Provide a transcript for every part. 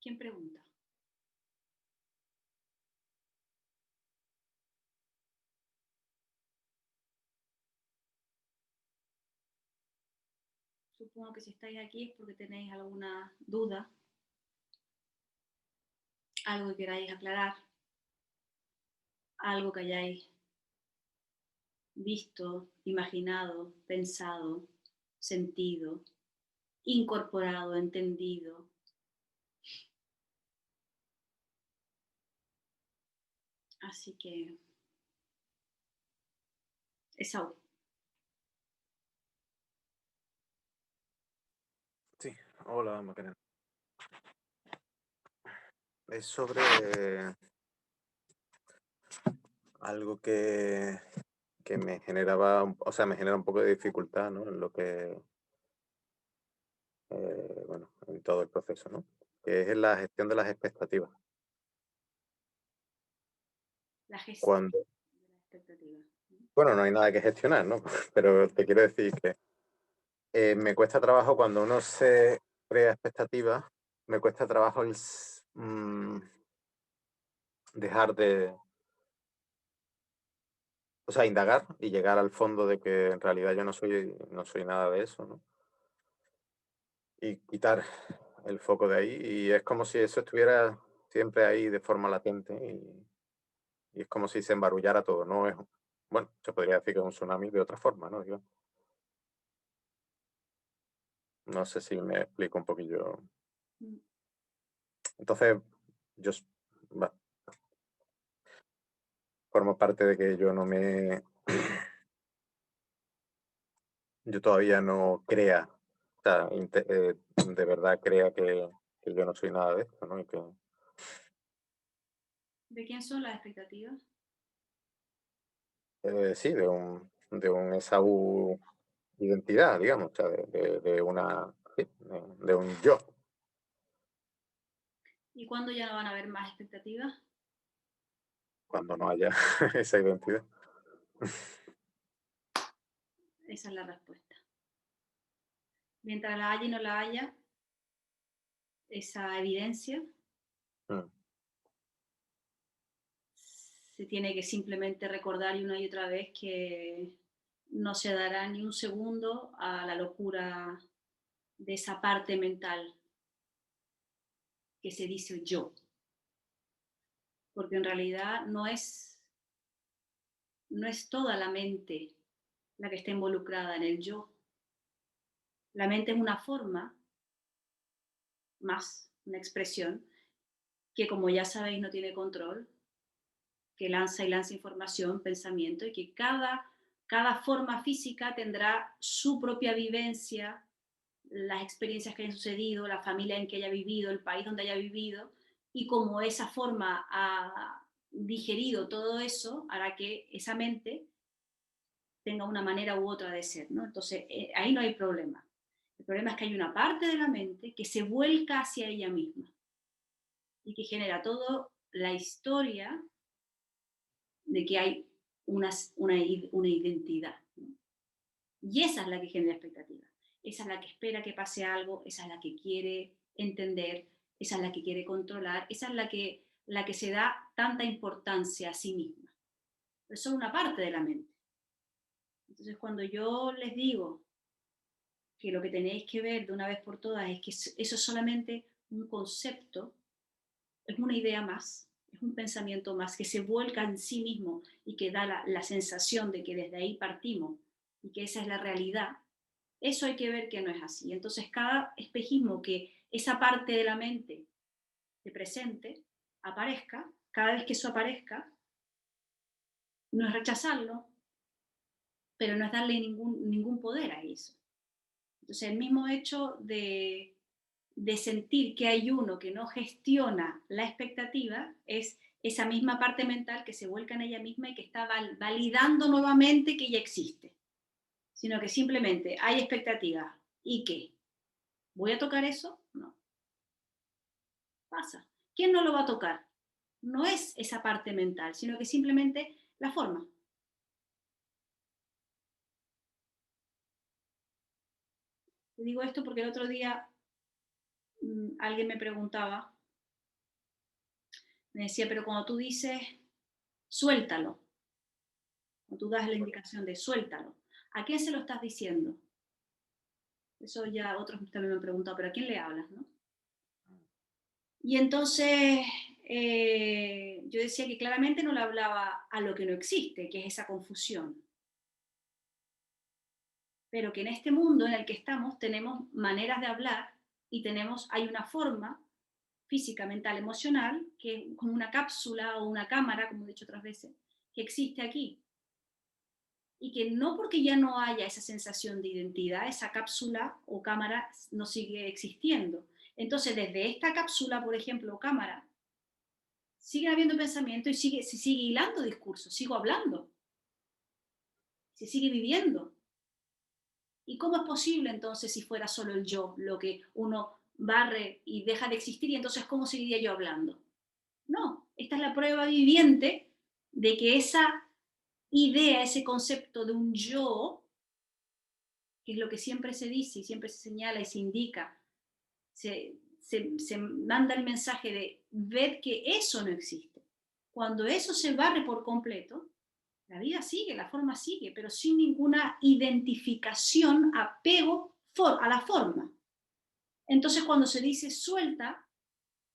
¿Quién pregunta? Supongo que si estáis aquí es porque tenéis alguna duda, algo que queráis aclarar, algo que hayáis visto, imaginado, pensado, sentido, incorporado, entendido. Así que, Esaú. Sí, hola Macarena. Es sobre algo que me generaba, o sea, me genera un poco de dificultad, ¿no? En lo que, bueno, en todo el proceso, ¿no? Que es en la gestión de las expectativas. La gestión Cuando, de la expectativa. bueno, no hay nada que gestionar, ¿no? Pero te quiero decir que me cuesta trabajo cuando uno se crea expectativas, me cuesta trabajo dejar de, o sea, indagar y llegar al fondo de que en realidad yo no soy nada de eso, ¿no? Y quitar el foco de ahí, y es como si eso estuviera siempre ahí de forma latente, y es como si se embarullara todo, ¿no? Bueno, se podría decir que es un tsunami de otra forma, ¿no? Digo, no sé si me explico un poquillo. Mm. Entonces, yo s- va, formo parte de que yo todavía no crea, o sea, de verdad crea que yo no soy nada de esto, ¿no? Y que, ¿De quién son las expectativas? sí, de un Esaú identidad, digamos, o sea, de una, sí, de un yo. ¿Y cuándo ya no van a haber más expectativas? Cuando no haya esa identidad. Esa es la respuesta. Mientras la haya y no la haya, esa evidencia Mm, se tiene que simplemente recordar una y otra vez que no se dará ni un segundo a la locura de esa parte mental que se dice yo, porque en realidad no es toda la mente la que está involucrada en el yo. La mente es una forma más, una expresión, que como ya sabéis no tiene control, que lanza y lanza información, pensamiento, y que cada forma física tendrá su propia vivencia, las experiencias que hayan sucedido, la familia en que haya vivido, el país donde haya vivido, y como esa forma ha digerido todo eso, hará que esa mente tenga una manera u otra de ser, ¿no? Entonces, ahí no hay problema. El problema es que hay una parte de la mente que se vuelca hacia ella misma y que genera toda la historia de que hay una identidad, ¿no? Y esa es la que genera expectativa. Esa es la que espera que pase algo, esa es la que quiere entender, esa es la que quiere controlar, esa es la que se da tanta importancia a sí misma. Pero es solo una parte de la mente. Entonces, cuando yo les digo que lo que tenéis que ver de una vez por todas es que eso es solamente un concepto, es una idea más, es un pensamiento más que se vuelca en sí mismo y que da la sensación de que desde ahí partimos y que esa es la realidad, eso hay que ver que no es así. Entonces, cada espejismo que esa parte de la mente te presente, aparezca, cada vez que eso aparezca, no es rechazarlo, pero no es darle ningún poder a eso. Entonces, el mismo hecho de sentir que hay uno que no gestiona la expectativa es esa misma parte mental que se vuelca en ella misma y que está validando nuevamente que ya existe, sino que simplemente hay expectativas. ¿Y qué? ¿Voy a tocar eso? No, pasa. ¿Quién no lo va a tocar? No es esa parte mental, sino que simplemente la forma. Te digo esto porque el otro día alguien me preguntaba Me decía, pero cuando tú dices suéltalo, cuando tú das la indicación de suéltalo, ¿a quién se lo estás diciendo? Eso ya otros también me han preguntado, pero ¿a quién le hablas, no? Y entonces yo decía que claramente no le hablaba a lo que no existe, que es esa confusión, pero que en este mundo en el que estamos tenemos maneras de hablar y hay una forma física, mental, emocional, que es como una cápsula o una cámara, como he dicho otras veces, que existe aquí. Y que no porque ya no haya esa sensación de identidad, esa cápsula o cámara no sigue existiendo. Entonces, desde esta cápsula, por ejemplo, o cámara, sigue habiendo pensamiento y se sigue hilando discursos, sigo hablando, se sigue viviendo. ¿Y cómo es posible entonces si fuera solo el yo, lo que uno barre y deja de existir y entonces cómo seguiría yo hablando? No, esta es la prueba viviente de que esa idea, ese concepto de un yo, que es lo que siempre se dice y siempre se señala y se indica, se manda el mensaje de ver que eso no existe. Cuando eso se barre por completo, la vida sigue, la forma sigue, pero sin ninguna identificación, apego a la forma. Entonces, cuando se dice suelta,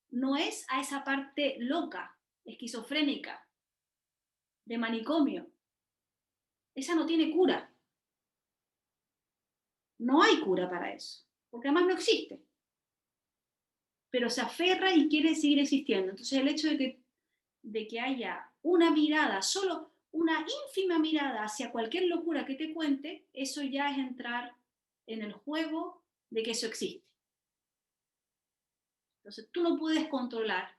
no es a esa parte loca, esquizofrénica, de manicomio. Esa no tiene cura. No hay cura para eso, porque además no existe. Pero se aferra y quiere seguir existiendo. Entonces, el hecho de que haya una mirada, solo una ínfima mirada hacia cualquier locura que te cuente, eso ya es entrar en el juego de que eso existe. Entonces tú no puedes controlar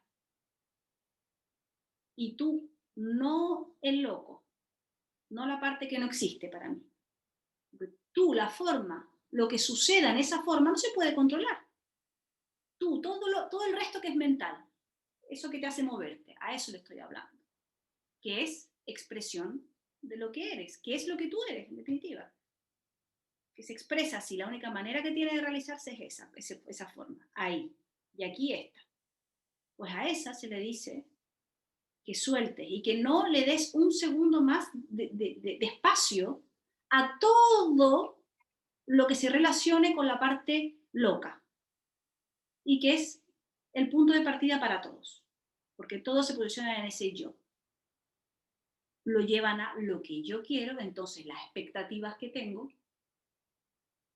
y tú no el loco, no la parte que no existe para mí. Porque tú, la forma, lo que suceda en esa forma no se puede controlar. Tú, todo el resto que es mental, eso que te hace moverte, a eso le estoy hablando, que es expresión de lo que eres, que es lo que tú eres, en definitiva. Que se expresa así, la única manera que tiene de realizarse es esa forma, ahí, y aquí está. Pues a esa se le dice que sueltes y que no le des un segundo más de espacio a todo lo que se relacione con la parte loca y que es el punto de partida para todos, porque todos se posicionan en ese yo. Lo llevan a lo que yo quiero, entonces las expectativas que tengo,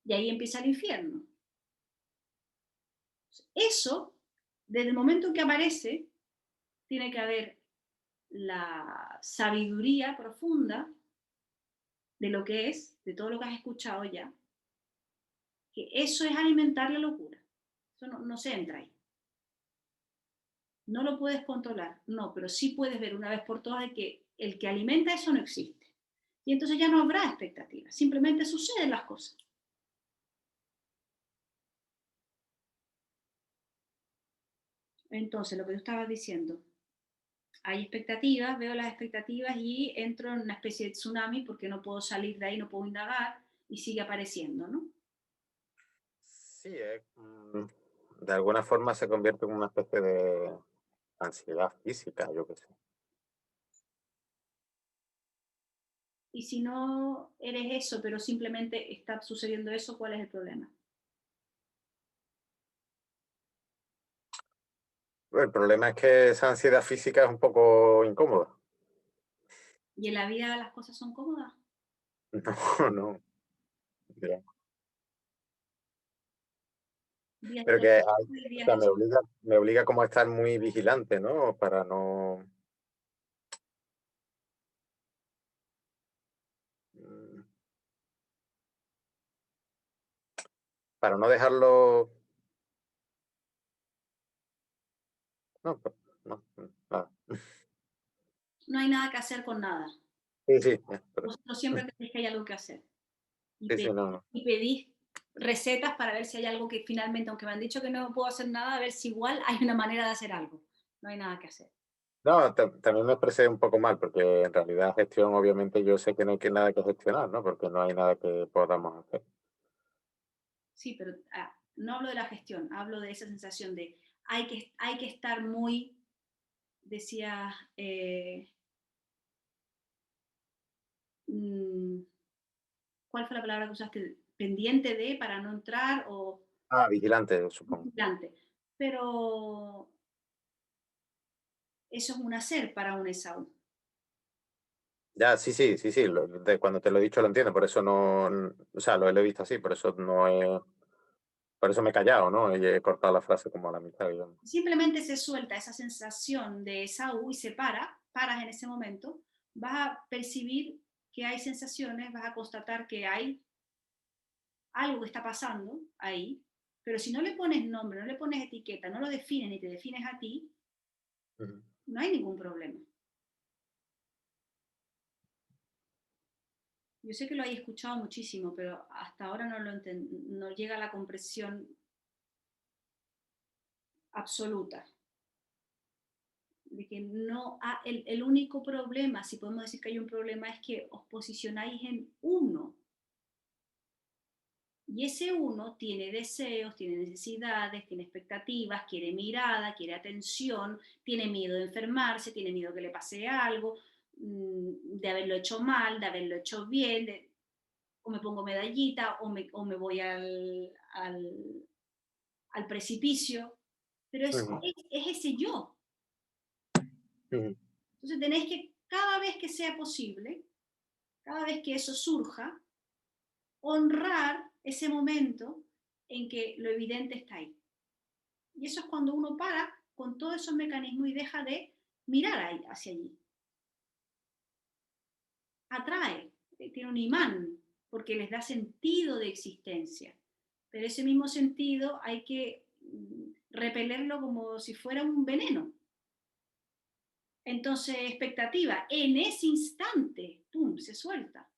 y ahí empieza el infierno. Eso, desde el momento en que aparece, tiene que haber la sabiduría profunda de lo que es, de todo lo que has escuchado ya, que eso es alimentar la locura. Eso no se entra ahí. No lo puedes controlar, no, pero sí puedes ver una vez por todas de que el que alimenta eso no existe. Y entonces ya no habrá expectativas, simplemente suceden las cosas. Entonces, lo que tú estabas diciendo, hay expectativas, veo las expectativas y entro en una especie de tsunami porque no puedo salir de ahí, no puedo indagar y sigue apareciendo, ¿no? Sí, de alguna forma se convierte en una especie de ansiedad física, yo qué sé. Y si no eres eso, pero simplemente está sucediendo eso, ¿cuál es el problema? Bueno, el problema es que esa ansiedad física es un poco incómoda. ¿Y en la vida las cosas son cómodas? No, no. Ya. Días de Pero que trabajo hay, y o días sea, de... me obliga como a estar muy vigilante, ¿no? Mm, para no dejarlo. No, pues, no, nada. No hay nada que hacer con nada. Sí, sí, pero Vosotros siempre creéis que hay algo que hacer. Y sí, sí, pedís, no, no. y pedís recetas para ver si hay algo que finalmente, aunque me han dicho que no puedo hacer nada, a ver si igual hay una manera de hacer algo. No hay nada que hacer. No, también me expresé un poco mal, porque en realidad gestión, obviamente, yo sé que no hay nada que gestionar, ¿no? Porque no hay nada que podamos hacer. Sí, pero no hablo de la gestión, hablo de esa sensación de hay que estar muy decía, mm, ¿cuál fue la palabra que usaste? Pendiente de para no entrar o Ah, vigilante, supongo. vigilante. Pero eso es un hacer para un Esaú. Ya, sí, sí, sí, sí, cuando te lo he dicho lo entiendo, por eso no, o sea, lo he visto así, por eso no he, por eso me he callado, ¿no? Y he cortado la frase como a la mitad, digamos. Simplemente se suelta esa sensación de Esaú y se paras en ese momento, vas a percibir que hay sensaciones, vas a constatar que hay algo que está pasando ahí, pero si no le pones nombre, no le pones etiqueta, no lo defines ni te defines a ti, Ujú. no hay ningún problema. Yo sé que lo hay escuchado muchísimo, pero hasta ahora no llega a la comprensión absoluta de que no el único problema, si podemos decir que hay un problema, es que os posicionáis en uno. Y ese uno tiene deseos, tiene necesidades, tiene expectativas, quiere mirada, quiere atención, tiene miedo de enfermarse, tiene miedo que le pase algo, de haberlo hecho mal, de haberlo hecho bien, o me pongo medallita, o me voy al precipicio. Pero Ujú, es ese yo. ujú, Entonces tenéis que, cada vez que sea posible, cada vez que eso surja, honrar ese momento en que lo evidente está ahí. Y eso es cuando uno para con todos esos mecanismos y deja de mirar ahí, hacia allí. Atrae, tiene un imán, porque les da sentido de existencia. Pero ese mismo sentido hay que repelerlo como si fuera un veneno. Entonces, expectativa, en ese instante, ¡pum!, se suelta.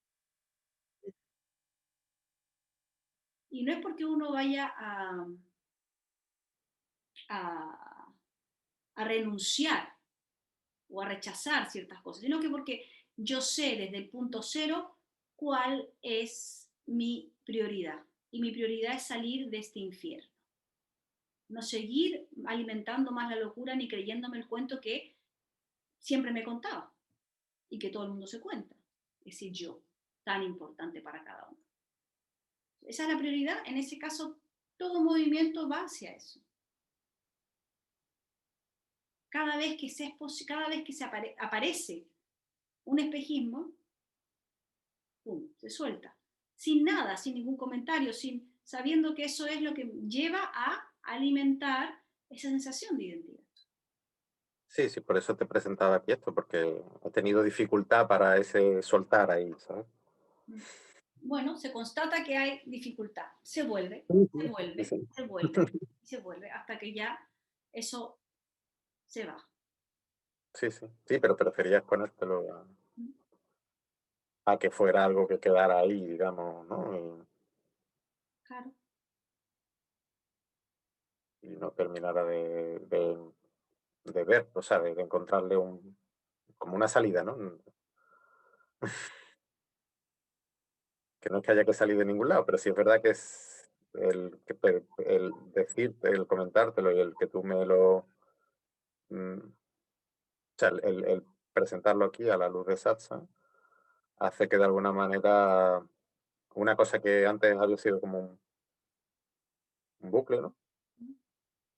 Y no es porque uno vaya a, a renunciar o a rechazar ciertas cosas, sino que porque yo sé desde el punto cero cuál es mi prioridad. Y mi prioridad es salir de este infierno. No seguir alimentando más la locura ni creyéndome el cuento que siempre me he contado y que todo el mundo se cuenta. Ese yo tan importante para cada uno. Esa es la prioridad. En ese caso, todo movimiento va hacia eso. Cada vez que aparece un espejismo, pum, se suelta. Sin nada, sin ningún comentario, sabiendo que eso es lo que lleva a alimentar esa sensación de identidad. sí, sí, por eso te presentaba aquí esto, porque he tenido dificultad para ese soltar ahí, ¿sabes? Bueno, se constata que hay dificultad, se vuelve, se Ujú. Sí, vuelve, sí. se vuelve, se vuelve, hasta que ya eso se va. Sí, sí. Sí, pero preferías ponértelo a que fuera algo que quedara ahí, digamos, ¿no? Claro. Y no terminara de ver, o sea, de encontrarle como una salida, ¿no? Que no es que haya que salir de ningún lado, pero sí es verdad que es el decirte, el comentártelo y el que tú me lo, o sea, el presentarlo aquí a la luz de Satsa, hace que de alguna manera una cosa que antes había sido como un bucle, ¿no?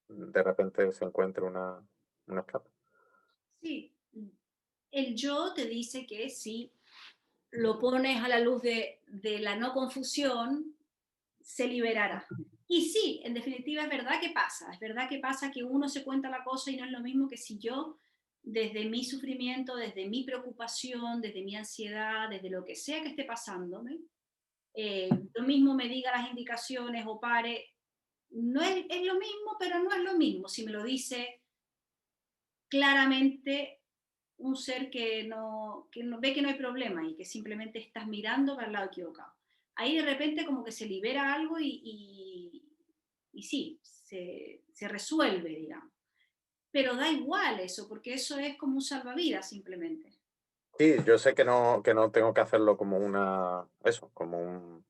De repente se encuentre una escape. Sí, el yo te dice que si lo pones a la luz de la no confusión, se liberará. Y sí, en definitiva es verdad que pasa que uno se cuenta la cosa y no es lo mismo que si yo, desde mi sufrimiento, desde mi preocupación, desde mi ansiedad, desde lo que sea que esté pasándome, yo mismo me diga las indicaciones o pare, no es lo mismo, pero no es lo mismo si me lo dice claramente un ser que no ve que no hay problema y que simplemente estás mirando para el lado equivocado. Ahí de repente como que se libera algo y sí, se resuelve, digamos. Pero da igual eso, porque eso es como un salvavidas simplemente. Sí, yo sé que no tengo que hacerlo como eso, como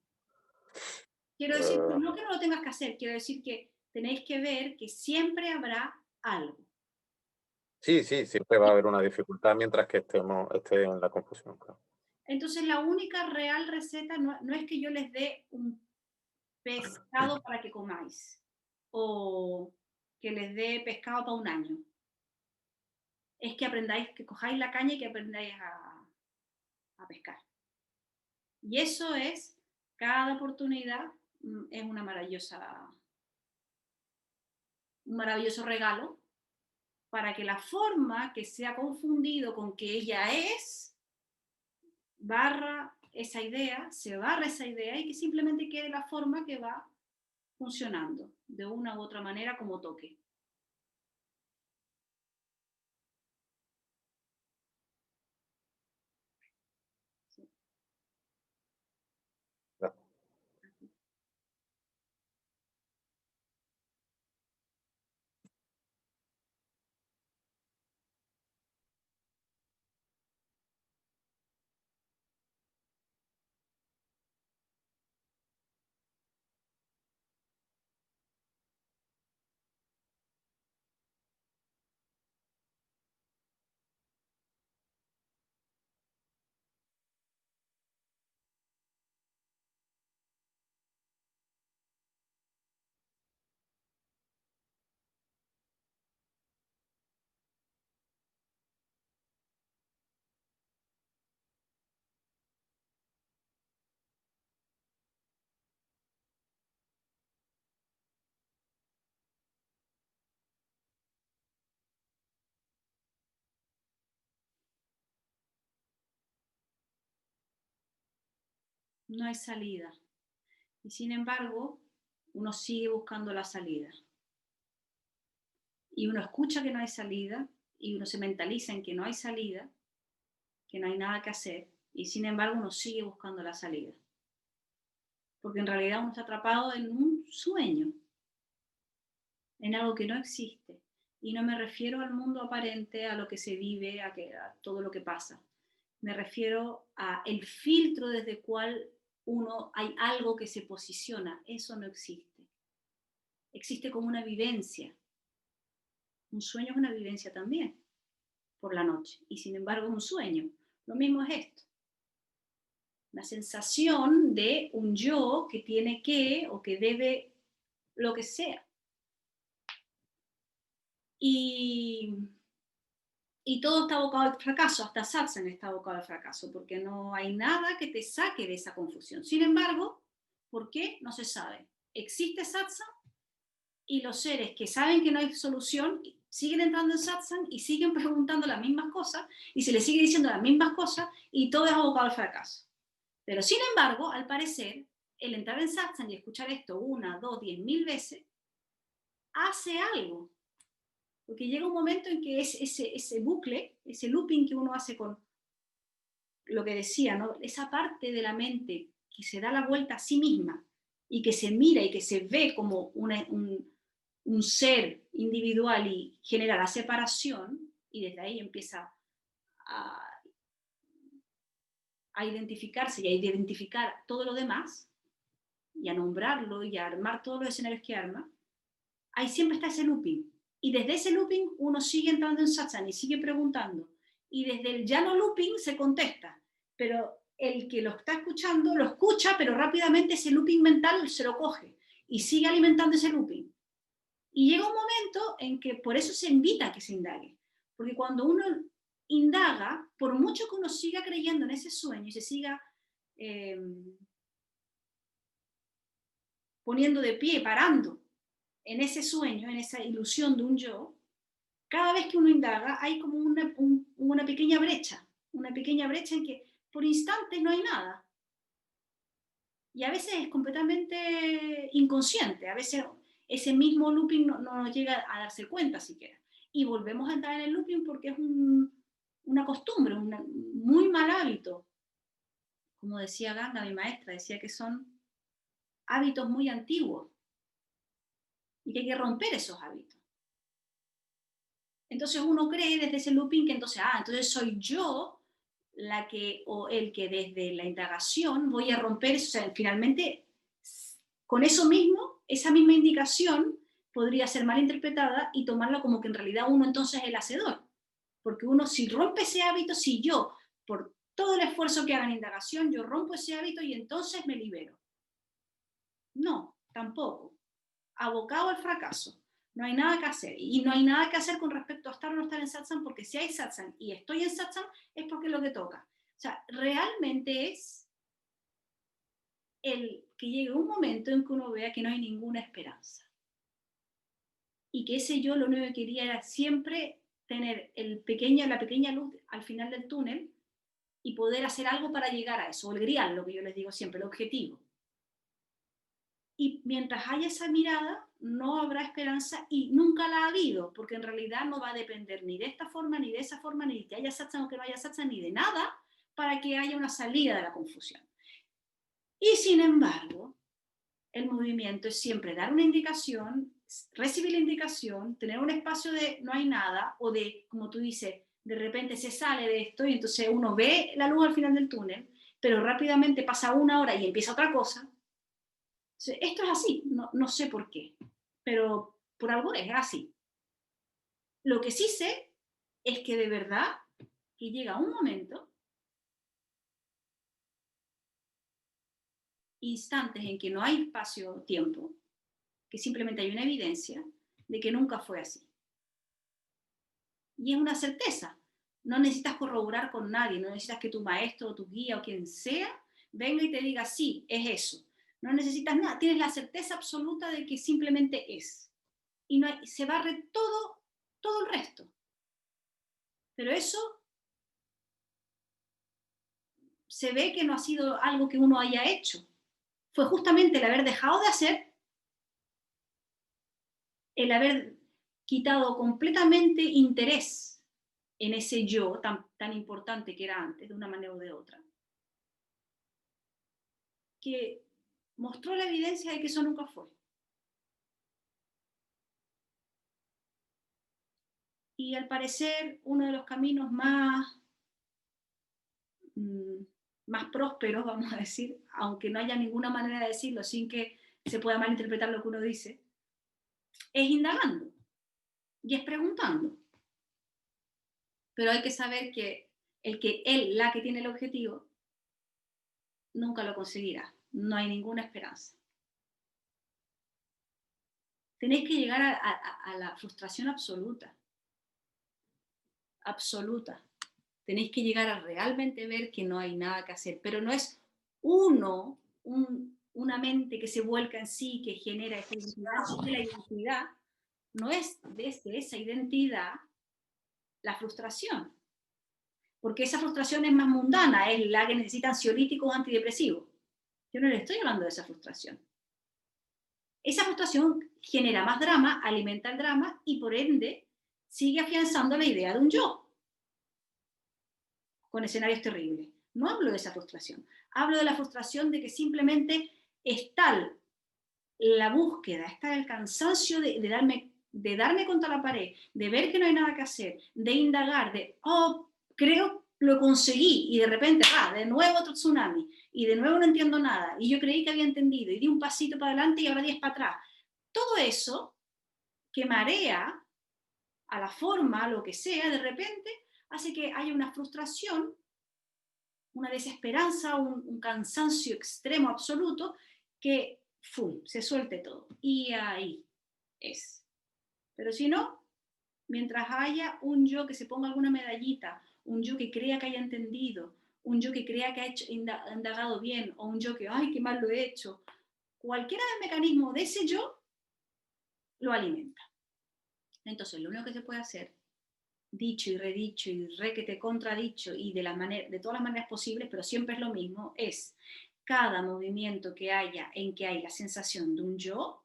Quiero decir, eh, no que no lo tengas que hacer, quiero decir que tenéis que ver que siempre habrá algo. Sí, sí, siempre va a haber una dificultad mientras que esté en la confusión, claro. Entonces, la única real receta no es que yo les dé un pescado para que comáis o que les dé pescado para un año. Es que aprendáis, que cojáis la caña y que aprendáis a pescar. Y eso es, cada oportunidad es un maravilloso regalo para que la forma que se ha confundido con que ella es, se barra esa idea y que simplemente quede la forma que va funcionando de una u otra manera como toque. Sí. Claro. No hay salida. Y sin embargo, uno sigue buscando la salida. Y uno escucha que no hay salida y uno se mentaliza en que no hay salida, que no hay nada que hacer, y sin embargo uno sigue buscando la salida. Porque en realidad uno está atrapado en un sueño, en algo que no existe. Y no me refiero al mundo aparente, a lo que se vive, a todo lo que pasa. Me refiero a el filtro desde el cual hay algo que se posiciona. Eso no existe. Existe como una vivencia. Un sueño es una vivencia también, por la noche. Y sin embargo es un sueño. Lo mismo es esto. La sensación de un yo que tiene que o que debe lo que sea. Y, y todo está abocado al fracaso, hasta satsang está abocado al fracaso, porque no hay nada que te saque de esa confusión. Sin embargo, ¿por qué? No se sabe. Existe satsang y los seres que saben que no hay solución siguen entrando en satsang y siguen preguntando las mismas cosas y se les sigue diciendo las mismas cosas y todo es abocado al fracaso. Pero sin embargo, al parecer, el entrar en satsang y escuchar esto 1, 2, 10.000 veces hace algo. Porque llega un momento en que es ese bucle, ese looping que uno hace con lo que decía, ¿no? Esa parte de la mente que se da la vuelta a sí misma y que se mira y que se ve como un ser individual y genera la separación, y desde ahí empieza a, a identificarse y a identificar todo lo demás y a nombrarlo y a armar todos los escenarios que arma, ahí siempre está ese looping. Y desde ese looping uno sigue entrando en satsang y sigue preguntando. Y desde el ya no looping se contesta. Pero el que lo está escuchando, lo escucha, pero rápidamente ese looping mental se lo coge y sigue alimentando ese looping. Y llega un momento en que por eso se invita a que se indague. Porque cuando uno indaga, por mucho que uno siga creyendo en ese sueño y se siga poniendo de pie, parando en ese sueño, en esa ilusión de un yo, cada vez que uno indaga hay como una pequeña brecha en que por instantes no hay nada. Y a veces es completamente inconsciente, a veces ese mismo looping no llega a darse cuenta siquiera. Y volvemos a entrar en el looping porque es una costumbre, un muy mal hábito. Como decía Ganga, mi maestra, decía que son hábitos muy antiguos y que hay que romper esos hábitos. Entonces uno cree desde ese looping que entonces soy yo la que, o el que desde la indagación voy a romper eso. O sea, finalmente, con eso mismo, esa misma indicación podría ser mal interpretada y tomarlo como que en realidad uno entonces es el hacedor. Porque uno, si rompe ese hábito, si yo, por todo el esfuerzo que haga en indagación, yo rompo ese hábito y entonces me libero. No, tampoco. Abocado al fracaso. No hay nada que hacer. Y no hay nada que hacer con respecto a estar o no estar en satsang, porque si hay satsang y estoy en satsang, es porque es lo que toca. O sea, realmente es el que llegue un momento en que uno vea que no hay ninguna esperanza. Y que ese yo lo único que quería era siempre tener la pequeña luz al final del túnel y poder hacer algo para llegar a eso, o el grial, lo que yo les digo siempre, el objetivo. Y mientras haya esa mirada, no habrá esperanza y nunca la ha habido, porque en realidad no va a depender ni de esta forma, ni de esa forma, ni de que haya satsang o que no haya satsang, ni de nada, para que haya una salida de la confusión. Y sin embargo, el movimiento es siempre dar una indicación, recibir la indicación, tener un espacio de no hay nada, o de, como tú dices, de repente se sale de esto y entonces uno ve la luz al final del túnel, pero rápidamente pasa una hora y empieza otra cosa. Esto es así, no sé por qué, pero por algo es así. Lo que sí sé es que de verdad que llega un momento, instantes en que no hay espacio-tiempo, que simplemente hay una evidencia de que nunca fue así. Y es una certeza. No necesitas corroborar con nadie, no necesitas que tu maestro o tu guía o quien sea venga y te diga, sí, es eso. No necesitas nada, tienes la certeza absoluta de que simplemente es. Y no hay, se barre todo el resto. Pero eso se ve que no ha sido algo que uno haya hecho. Fue justamente el haber dejado de hacer, el haber quitado completamente interés en ese yo tan importante que era antes, de una manera u de otra, que mostró la evidencia de que eso nunca fue. Y al parecer uno de los caminos más prósperos, vamos a decir, aunque no haya ninguna manera de decirlo sin que se pueda malinterpretar lo que uno dice, es indagando y es preguntando. Pero hay que saber que la que tiene el objetivo, nunca lo conseguirá. No hay ninguna esperanza. Tenéis que llegar a la frustración absoluta. Absoluta. Tenéis que llegar a realmente ver que no hay nada que hacer. Pero no es una mente que se vuelca en sí, que genera esa identidad. La identidad no es desde esa identidad la frustración. Porque esa frustración es más mundana, es la que necesita ansiolíticos o antidepresivos. Yo no le estoy hablando de esa frustración. Esa frustración genera más drama, alimenta el drama y por ende sigue afianzando la idea de un yo con escenarios terribles. No hablo de esa frustración, hablo de la frustración de que simplemente es tal la búsqueda, está el cansancio de darme contra la pared, de ver que no hay nada que hacer, de indagar, creo lo conseguí y de repente, de nuevo otro tsunami y de nuevo no entiendo nada y yo creí que había entendido y di un pasito para adelante y ahora 10 para atrás. Todo eso que marea a la forma, lo que sea, de repente hace que haya una frustración, una desesperanza, un cansancio extremo absoluto que se suelte todo. Y ahí es. Pero si no, mientras haya un yo que se ponga alguna medallita, un yo que crea que haya entendido, un yo que crea que ha indagado bien, o un yo que, ay, qué mal lo he hecho, cualquiera del mecanismo de ese yo lo alimenta. Entonces, lo único que se puede hacer, dicho y redicho y re que te contradicho y de todas las maneras posibles, pero siempre es lo mismo, es cada movimiento que haya en que hay la sensación de un yo,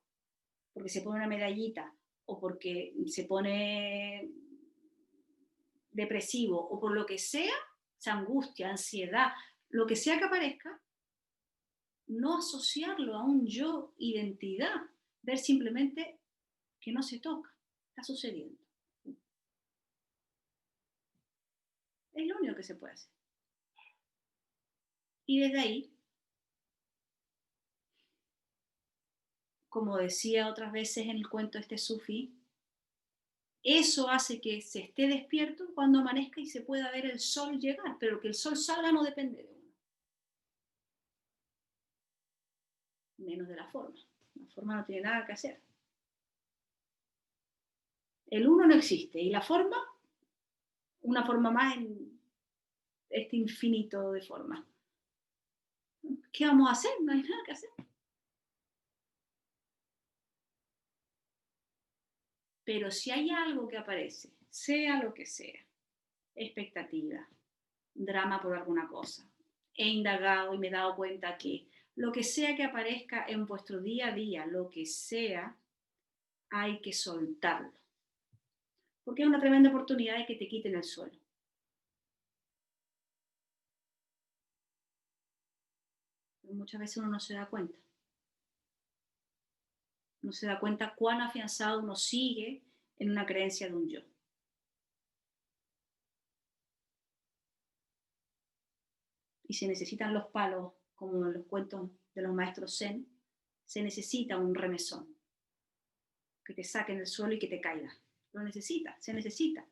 porque se pone una medallita o porque se pone depresivo o por lo que sea, esa angustia, ansiedad, lo que sea que aparezca, no asociarlo a un yo identidad, ver simplemente que no se toca, está sucediendo. Es lo único que se puede hacer. Y desde ahí, como decía otras veces en el cuento este sufí, Eso hace que se esté despierto cuando amanezca y se pueda ver el sol llegar, pero que el sol salga no depende de uno, menos de la forma. La forma no tiene nada que hacer. El uno no existe y la forma, una forma más en este infinito de formas. ¿Qué vamos a hacer? No hay nada que hacer. Pero si hay algo que aparece, sea lo que sea, expectativa, drama por alguna cosa, he indagado y me he dado cuenta que lo que sea que aparezca en vuestro día a día, lo que sea, hay que soltarlo. Porque es una tremenda oportunidad de que te quiten el suelo. Pero muchas veces uno no se da cuenta. No se da cuenta cuán afianzado uno sigue en una creencia de un yo. Y se necesitan los palos, como en los cuentos de los maestros zen, se necesita un remesón, que te saquen del suelo y que te caiga. Lo necesita, se necesita.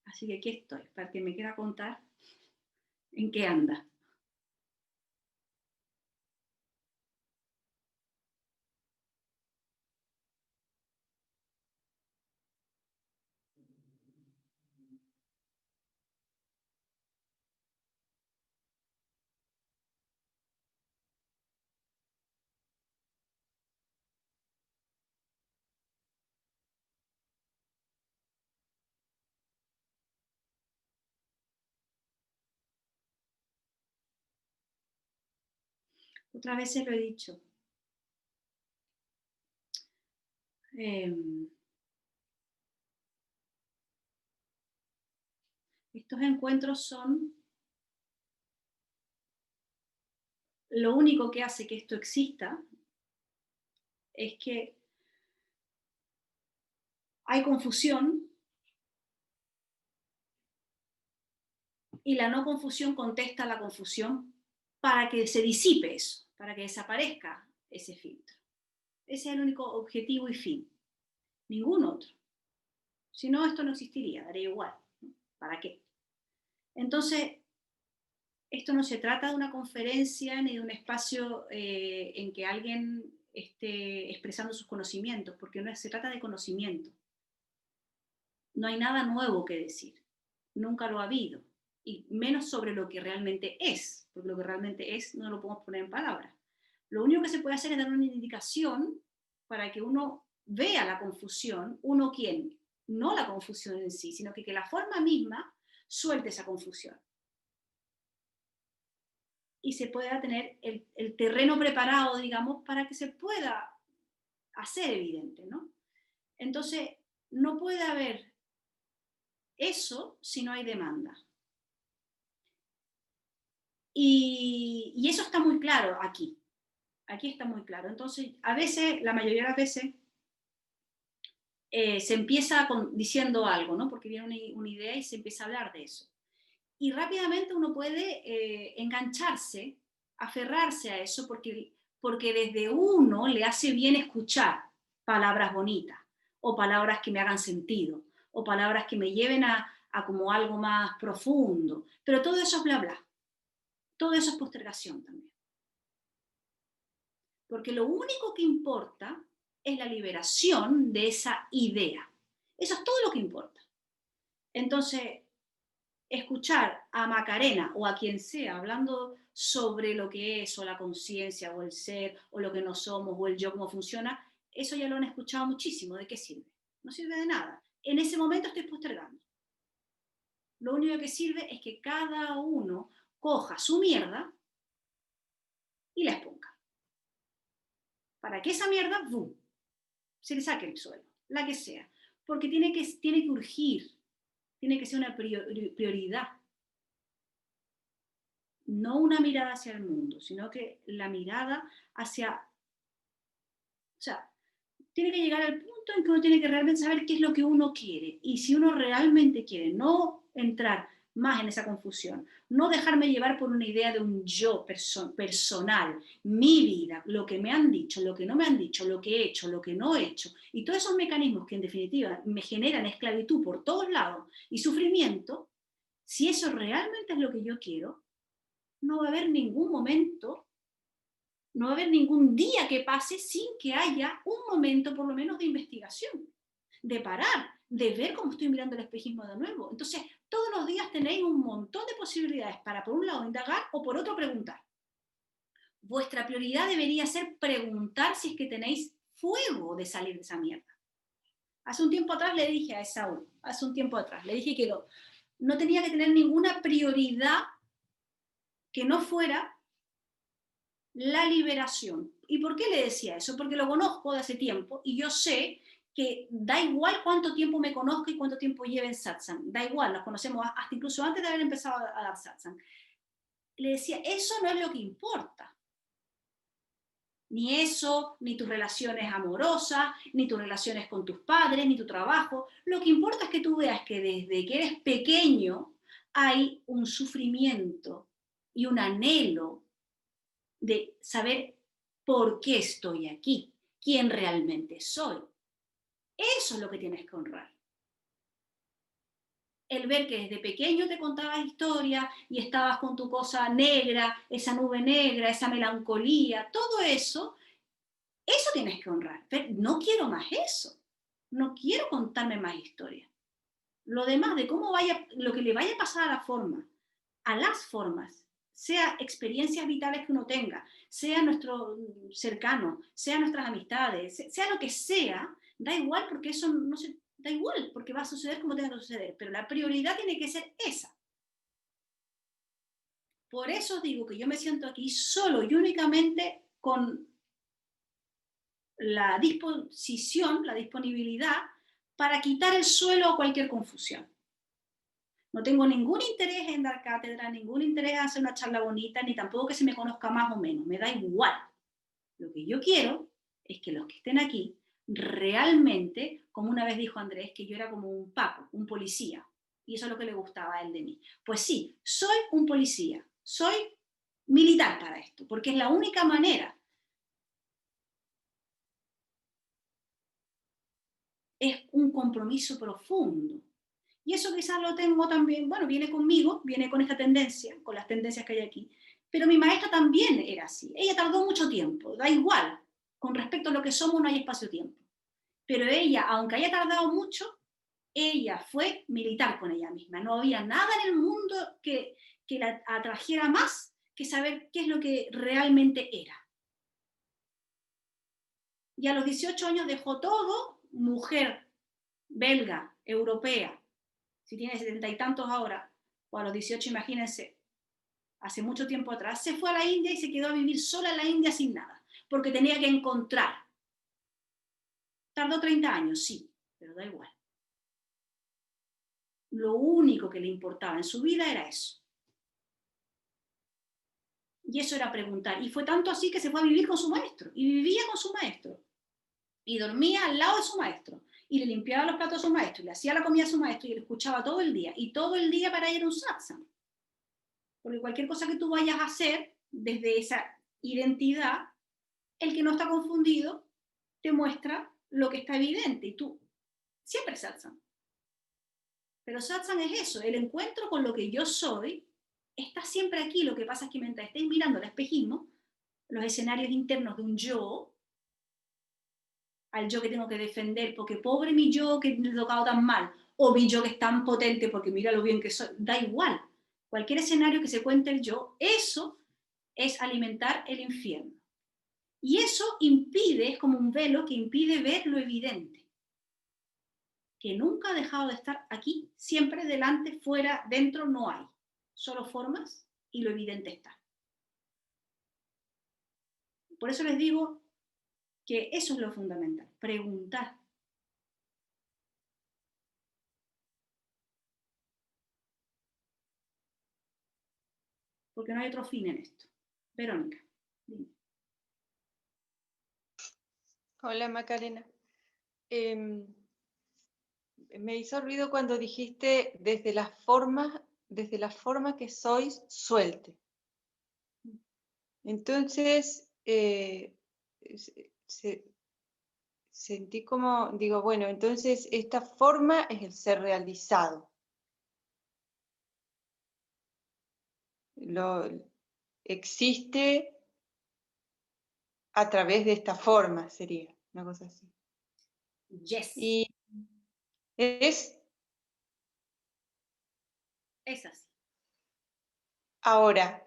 Así que aquí estoy, para que me quiera contar en qué anda. Otras veces lo he dicho. Estos encuentros son lo único que hace que esto exista, es que hay confusión y la no confusión contesta a la confusión para que se disipe eso, para que desaparezca ese filtro. Ese es el único objetivo y fin, ningún otro. Si no, esto no existiría, daría igual. ¿Para qué? Entonces, esto no se trata de una conferencia ni de un espacio en que alguien esté expresando sus conocimientos, porque no se trata de conocimiento. No hay nada nuevo que decir, nunca lo ha habido, y menos sobre lo que realmente es, porque lo que realmente es no lo podemos poner en palabras. Lo único que se puede hacer es dar una indicación para que uno vea la confusión, uno quién, no la confusión en sí, sino que la forma misma suelte esa confusión. Y se pueda tener el terreno preparado, digamos, para que se pueda hacer evidente, ¿no? Entonces, no puede haber eso si no hay demanda. Y eso está muy claro aquí. Aquí está muy claro. Entonces, a veces, la mayoría de las veces, se empieza diciendo algo, ¿no? Porque viene una idea y se empieza a hablar de eso. Y rápidamente uno puede engancharse, aferrarse a eso, porque desde uno le hace bien escuchar palabras bonitas, o palabras que me hagan sentido, o palabras que me lleven a como algo más profundo. Pero todo eso es bla bla. Todo eso es postergación también. Porque lo único que importa es la liberación de esa idea. Eso es todo lo que importa. Entonces, escuchar a Macarena o a quien sea hablando sobre lo que es, o la conciencia, o el ser, o lo que no somos, o el yo, cómo funciona, eso ya lo han escuchado muchísimo. ¿De qué sirve? No sirve de nada. En ese momento estoy postergando. Lo único que sirve es que cada uno coja su mierda y la exponga. Para que esa mierda, ¡bum!, se le saque el suelo, la que sea. Porque tiene que urgir, tiene que ser una prioridad. No una mirada hacia el mundo, sino que la mirada hacia... O sea, tiene que llegar al punto en que uno tiene que realmente saber qué es lo que uno quiere. Y si uno realmente quiere no entrar más en esa confusión. No dejarme llevar por una idea de un yo personal, mi vida, lo que me han dicho, lo que no me han dicho, lo que he hecho, lo que no he hecho. Y todos esos mecanismos que en definitiva me generan esclavitud por todos lados y sufrimiento, si eso realmente es lo que yo quiero, no va a haber ningún momento, no va a haber ningún día que pase sin que haya un momento por lo menos de investigación, de parar, de ver cómo estoy mirando el espejismo de nuevo. Entonces, todos los días tenéis un montón de posibilidades para, por un lado, indagar o por otro, preguntar. Vuestra prioridad debería ser preguntar si es que tenéis fuego de salir de esa mierda. Hace un tiempo atrás le dije a Esaú, le dije que no tenía que tener ninguna prioridad que no fuera la liberación. ¿Y por qué le decía eso? Porque lo conozco de hace tiempo y yo sé que da igual cuánto tiempo me conozco y cuánto tiempo lleve en satsang. Da igual, nos conocemos hasta incluso antes de haber empezado a dar satsang. Le decía, eso no es lo que importa. Ni eso, ni tus relaciones amorosas, ni tus relaciones con tus padres, ni tu trabajo. Lo que importa es que tú veas que desde que eres pequeño hay un sufrimiento y un anhelo de saber por qué estoy aquí, quién realmente soy. Eso es lo que tienes que honrar. El ver que desde pequeño te contabas historias y estabas con tu cosa negra, esa nube negra, esa melancolía, todo eso tienes que honrar. Pero no quiero más eso. No quiero contarme más historias. Lo demás de cómo vaya, lo que le vaya a pasar a la forma, a las formas, sea experiencias vitales que uno tenga, sea nuestro cercano, sea nuestras amistades, sea lo que sea, da igual porque eso no se, da igual porque va a suceder como tenga que suceder, pero la prioridad tiene que ser esa. Por eso digo que yo me siento aquí solo y únicamente con la disposición, la disponibilidad para quitar el suelo a cualquier confusión. No tengo ningún interés en dar cátedra, ningún interés en hacer una charla bonita, ni tampoco que se me conozca más o menos, me da igual. Lo que yo quiero es que los que estén aquí realmente, como una vez dijo Andrés, que yo era como un Paco, un policía, y eso es lo que le gustaba a él de mí. Pues sí, soy un policía, soy militar para esto, porque es la única manera. Es un compromiso profundo. Y eso quizás lo tengo también, bueno, viene conmigo, viene con esta tendencia, con las tendencias que hay aquí, pero mi maestra también era así. Ella tardó mucho tiempo, da igual, con respecto a lo que somos no hay espacio-tiempo. Pero ella, aunque haya tardado mucho, ella fue militar con ella misma. No había nada en el mundo que la atrajera más que saber qué es lo que realmente era. Y a los 18 años dejó todo, mujer belga, europea, si tiene 70 y tantos ahora, o a los 18, imagínense, hace mucho tiempo atrás, se fue a la India y se quedó a vivir sola en la India sin nada, porque tenía que encontrar. Tardó 30 años, sí, pero da igual. Lo único que le importaba en su vida era eso. Y eso era preguntar. Y fue tanto así que se fue a vivir con su maestro. Y vivía con su maestro. Y dormía al lado de su maestro. Y le limpiaba los platos a su maestro. Y le hacía la comida a su maestro. Y le escuchaba todo el día. Y todo el día para ir a un satsang. Porque cualquier cosa que tú vayas a hacer desde esa identidad, el que no está confundido te muestra lo que está evidente. Y tú, siempre satsang. Pero satsang es eso, el encuentro con lo que yo soy está siempre aquí. Lo que pasa es que mientras estéis mirando el espejismo, los escenarios internos de un yo, al yo que tengo que defender, porque pobre mi yo que me he tocado tan mal, o mi yo que es tan potente porque mira lo bien que soy, da igual. Cualquier escenario que se cuente el yo, eso es alimentar el infierno. Y eso impide, es como un velo que impide ver lo evidente, que nunca ha dejado de estar aquí, siempre delante, fuera, dentro, no hay. Solo formas y lo evidente está. Por eso les digo que eso es lo fundamental, preguntar. Porque no hay otro fin en esto. Verónica, dime. Hola Macarena. Me hizo ruido cuando dijiste desde las formas desde la forma que soy, suelte. Entonces, sentí como, digo, bueno, entonces esta forma es el ser realizado. Existe a través de esta forma, sería una cosa así. Yes. Y es así. ahora.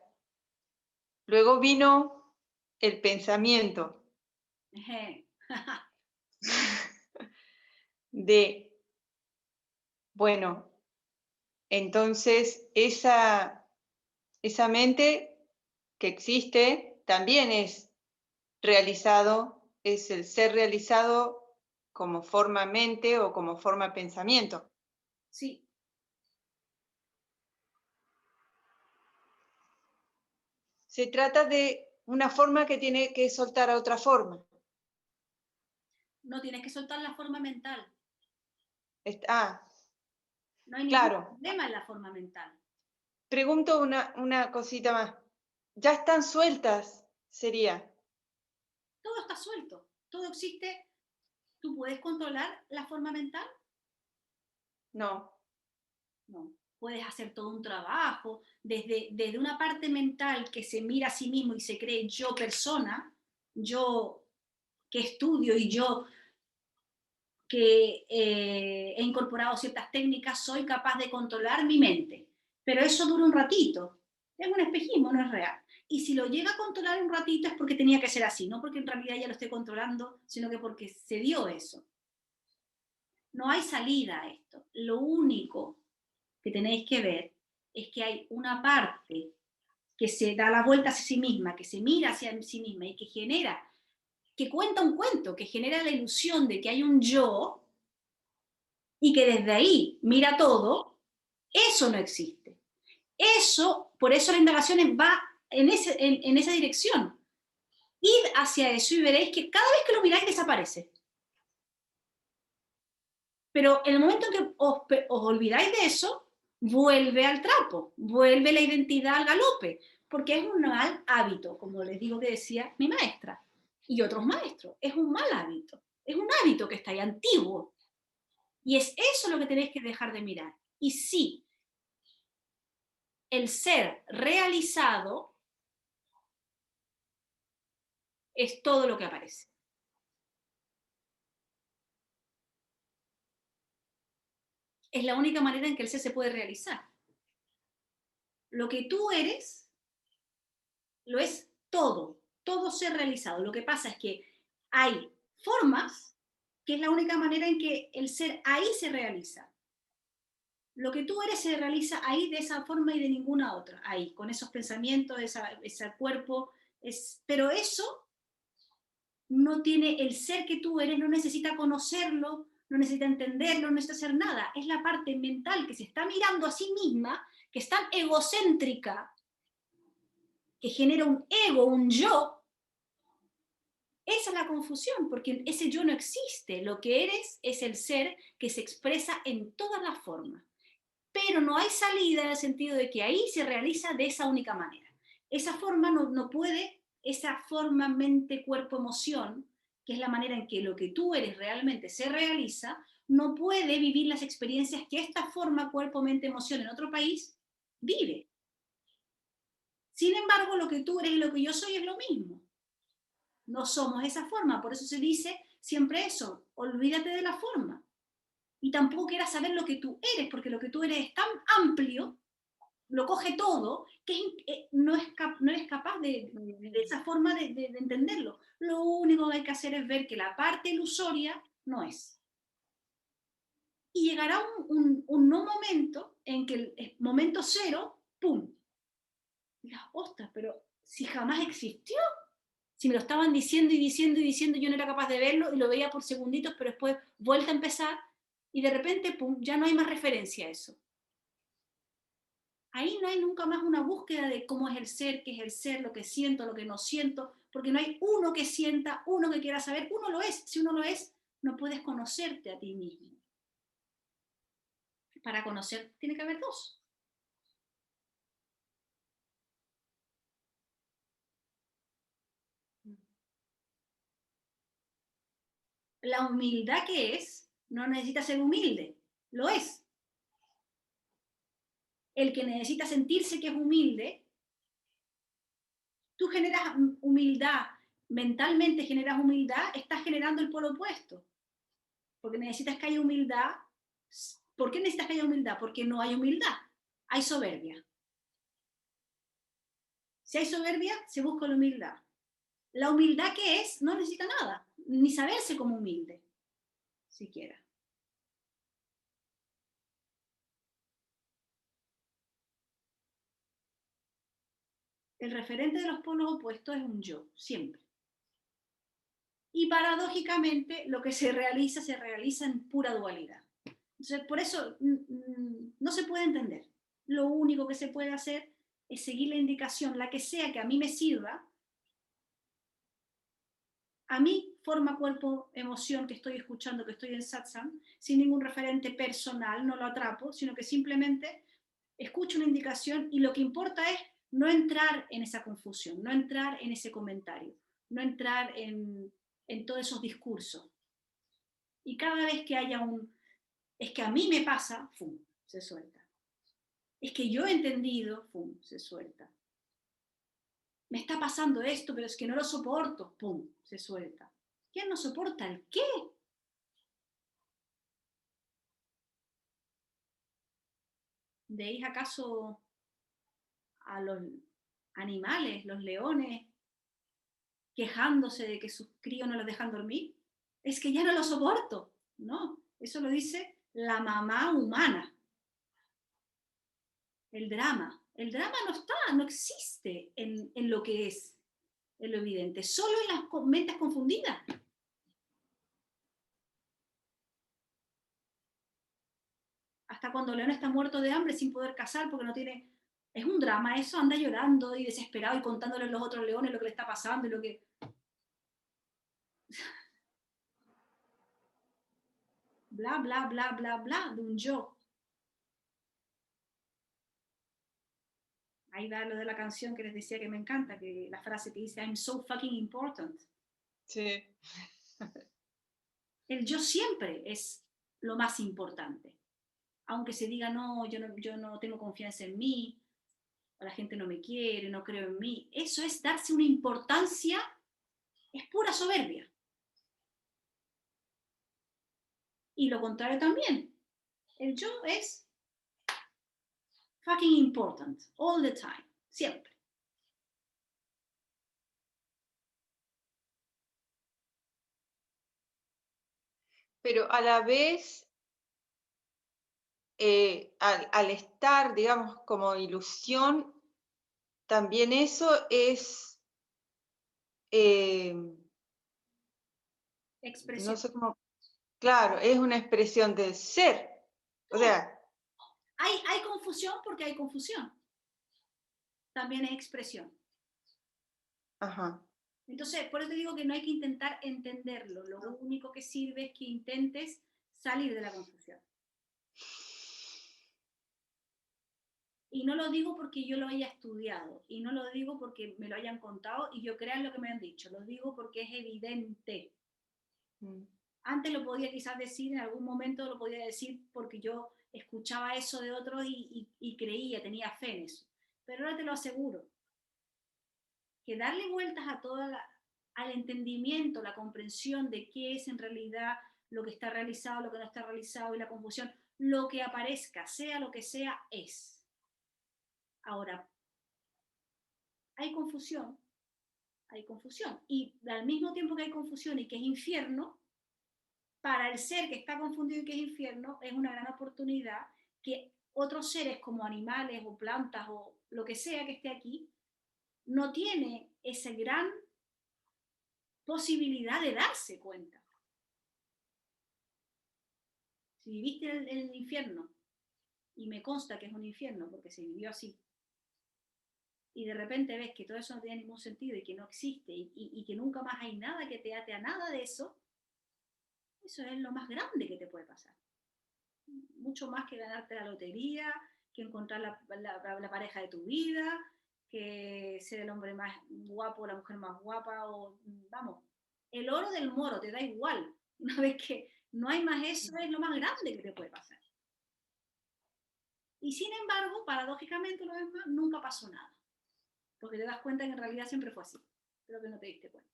Luego vino el pensamiento de, bueno, entonces esa mente que existe también es realizado, es el ser realizado como forma mente o como forma pensamiento. Sí. Se trata de una forma que tiene que soltar a otra forma. No tienes que soltar la forma mental. No hay ningún claro. problema en la forma mental. Pregunto una cosita más. ¿Ya están sueltas? Sería. Todo está suelto, todo existe. ¿Tú puedes controlar la forma mental? No. No. Puedes hacer todo un trabajo desde una parte mental que se mira a sí mismo y se cree yo persona, yo que estudio y yo que he incorporado ciertas técnicas, soy capaz de controlar mi mente. Pero eso dura un ratito. Es un espejismo, no es real. Y si lo llega a controlar un ratito es porque tenía que ser así, no porque en realidad ya lo esté controlando, sino que porque se dio eso. No hay salida a esto. Lo único que tenéis que ver es que hay una parte que se da la vuelta hacia sí misma, que se mira hacia sí misma y que genera, que cuenta un cuento, que genera la ilusión de que hay un yo y que desde ahí mira todo, eso no existe. Eso, por eso la indagación va en esa dirección. Id hacia eso y veréis que cada vez que lo miráis desaparece. Pero en el momento en que os olvidáis de eso, vuelve al trapo, vuelve la identidad al galope, porque es un mal hábito, como les digo que decía mi maestra y otros maestros, es un mal hábito, es un hábito que está ahí antiguo. Y es eso lo que tenéis que dejar de mirar. Y sí, el ser realizado es todo lo que aparece. Es la única manera en que el ser se puede realizar. Lo que tú eres, lo es todo ser realizado. Lo que pasa es que hay formas, que es la única manera en que el ser ahí se realiza. Lo que tú eres se realiza ahí de esa forma y de ninguna otra, ahí, con esos pensamientos, ese cuerpo, pero eso no tiene, el ser que tú eres no necesita conocerlo, no necesita entenderlo, no necesita hacer nada. Es la parte mental que se está mirando a sí misma, que es tan egocéntrica, que genera un ego, un yo. Esa es la confusión, porque ese yo no existe. Lo que eres es el ser que se expresa en todas las formas. Pero no hay salida en el sentido de que ahí se realiza de esa única manera. Esa forma no puede, esa forma mente, cuerpo, emoción, que es la manera en que lo que tú eres realmente se realiza, no puede vivir las experiencias que esta forma, cuerpo, mente, emoción en otro país vive. Sin embargo, lo que tú eres y lo que yo soy es lo mismo. No somos esa forma, por eso se dice siempre eso, olvídate de la forma. Y tampoco quieras saber lo que tú eres, porque lo que tú eres es tan amplio, lo coge todo, que no eres capaz de esa forma de entenderlo. Lo único que hay que hacer es ver que la parte ilusoria no es. Y llegará un no momento en que el momento cero, ¡pum! Digas, ostras, pero si jamás existió, si me lo estaban diciendo y diciendo y diciendo, yo no era capaz de verlo y lo veía por segunditos, pero después vuelta a empezar y de repente, pum, ya no hay más referencia a eso. Ahí no hay nunca más una búsqueda de cómo es el ser, qué es el ser, lo que siento, lo que no siento, porque no hay uno que sienta, uno que quiera saber, uno lo es. Si uno lo es, no puedes conocerte a ti mismo. Para conocer tiene que haber dos. La humildad que es, no necesita ser humilde, lo es. El que necesita sentirse que es humilde, tú generas humildad, mentalmente generas humildad, estás generando el polo opuesto. Porque necesitas que haya humildad. ¿Por qué necesitas que haya humildad? Porque no hay humildad, hay soberbia. Si hay soberbia, se busca la humildad. La humildad que es, no necesita nada, ni saberse como humilde, siquiera. El referente de los polos opuestos es un yo, siempre. Y paradójicamente, lo que se realiza en pura dualidad. Entonces, por eso no se puede entender. Lo único que se puede hacer es seguir la indicación, la que sea que a mí me sirva, a mí, forma, cuerpo, emoción que estoy escuchando, que estoy en satsang, sin ningún referente personal, no lo atrapo, sino que simplemente escucho una indicación y lo que importa es no entrar en esa confusión, no entrar en ese comentario, no entrar en todos esos discursos. Y cada vez que haya es que a mí me pasa, ¡fum!, se suelta. Es que yo he entendido, ¡pum!, se suelta. Me está pasando esto, pero es que no lo soporto, ¡pum!, se suelta. ¿Quién no soporta el qué? ¿Veis acaso a los animales, los leones, quejándose de que sus críos no los dejan dormir? Es que ya no lo soporto. No, eso lo dice la mamá humana. El drama no está, no existe en lo que es, en lo evidente, solo en las mentes confundidas. Hasta cuando León está muerto de hambre sin poder cazar porque no tiene... Es un drama eso, anda llorando y desesperado y contándole a los otros leones lo que le está pasando y lo que... Bla, bla, bla, bla, bla, de un yo. Ahí va lo de la canción que les decía que me encanta, que la frase que dice I'm so fucking important. Sí. El yo siempre es lo más importante. Aunque se diga, no, yo no tengo confianza en mí, o la gente no me quiere, no creo en mí. Eso es darse una importancia, es pura soberbia. Y lo contrario también. El yo es fucking important, all the time, siempre. Pero a la vez, al estar, digamos, como ilusión, también eso es, Expresión. no sé cómo, claro, es una expresión del ser. O sea, Hay confusión porque hay confusión. También es expresión. ajá. Entonces, por eso te digo que no hay que intentar entenderlo. Lo único que sirve es que intentes salir de la confusión. Y no lo digo porque yo lo haya estudiado, y no lo digo porque me lo hayan contado y yo crea en lo que me han dicho, lo digo porque es evidente. Antes lo podía quizás decir, en algún momento lo podía decir porque yo escuchaba eso de otros y creía, tenía fe en eso. Pero ahora te lo aseguro, que darle vueltas a al entendimiento, la comprensión de qué es en realidad lo que está realizado, lo que no está realizado y la confusión, lo que aparezca, sea lo que sea, es. Ahora, hay confusión. Y al mismo tiempo que hay confusión y que es infierno, para el ser que está confundido y que es infierno, es una gran oportunidad que otros seres como animales o plantas o lo que sea que esté aquí, no tiene esa gran posibilidad de darse cuenta. Si viviste en el infierno, y me consta que es un infierno porque se vivió así, y de repente ves que todo eso no tiene ningún sentido y que no existe y que nunca más hay nada que te ate a nada de eso, eso es lo más grande que te puede pasar. Mucho más que ganarte la lotería, que encontrar la pareja de tu vida, que ser el hombre más guapo, la mujer más guapa, o vamos, el oro del moro, te da igual. Una vez que no hay más eso, es lo más grande que te puede pasar. Y sin embargo, paradójicamente, una vez más, nunca pasó nada. Porque te das cuenta que en realidad siempre fue así, pero que no te diste cuenta.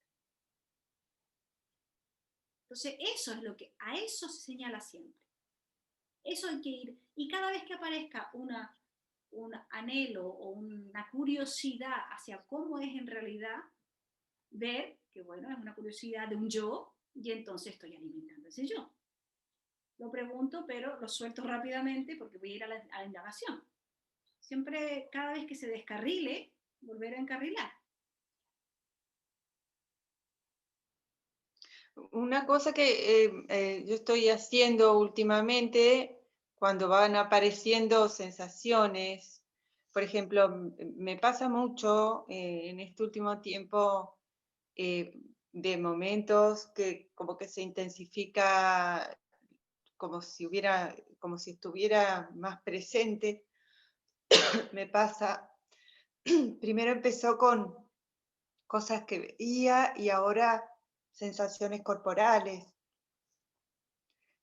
Entonces, eso es lo que, a eso se señala siempre. Eso hay que ir, y cada vez que aparezca un anhelo o una curiosidad hacia cómo es en realidad, ver que, bueno, es una curiosidad de un yo, y entonces estoy alimentando ese yo. Lo pregunto, pero lo suelto rápidamente porque voy a ir a la indagación. Siempre, cada vez que se descarrile, volver a encarrilar. Una cosa que yo estoy haciendo últimamente, cuando van apareciendo sensaciones, por ejemplo, me pasa mucho en este último tiempo de momentos que como que se intensifica, como si estuviera más presente. Me pasa, primero empezó con cosas que veía y ahora sensaciones corporales.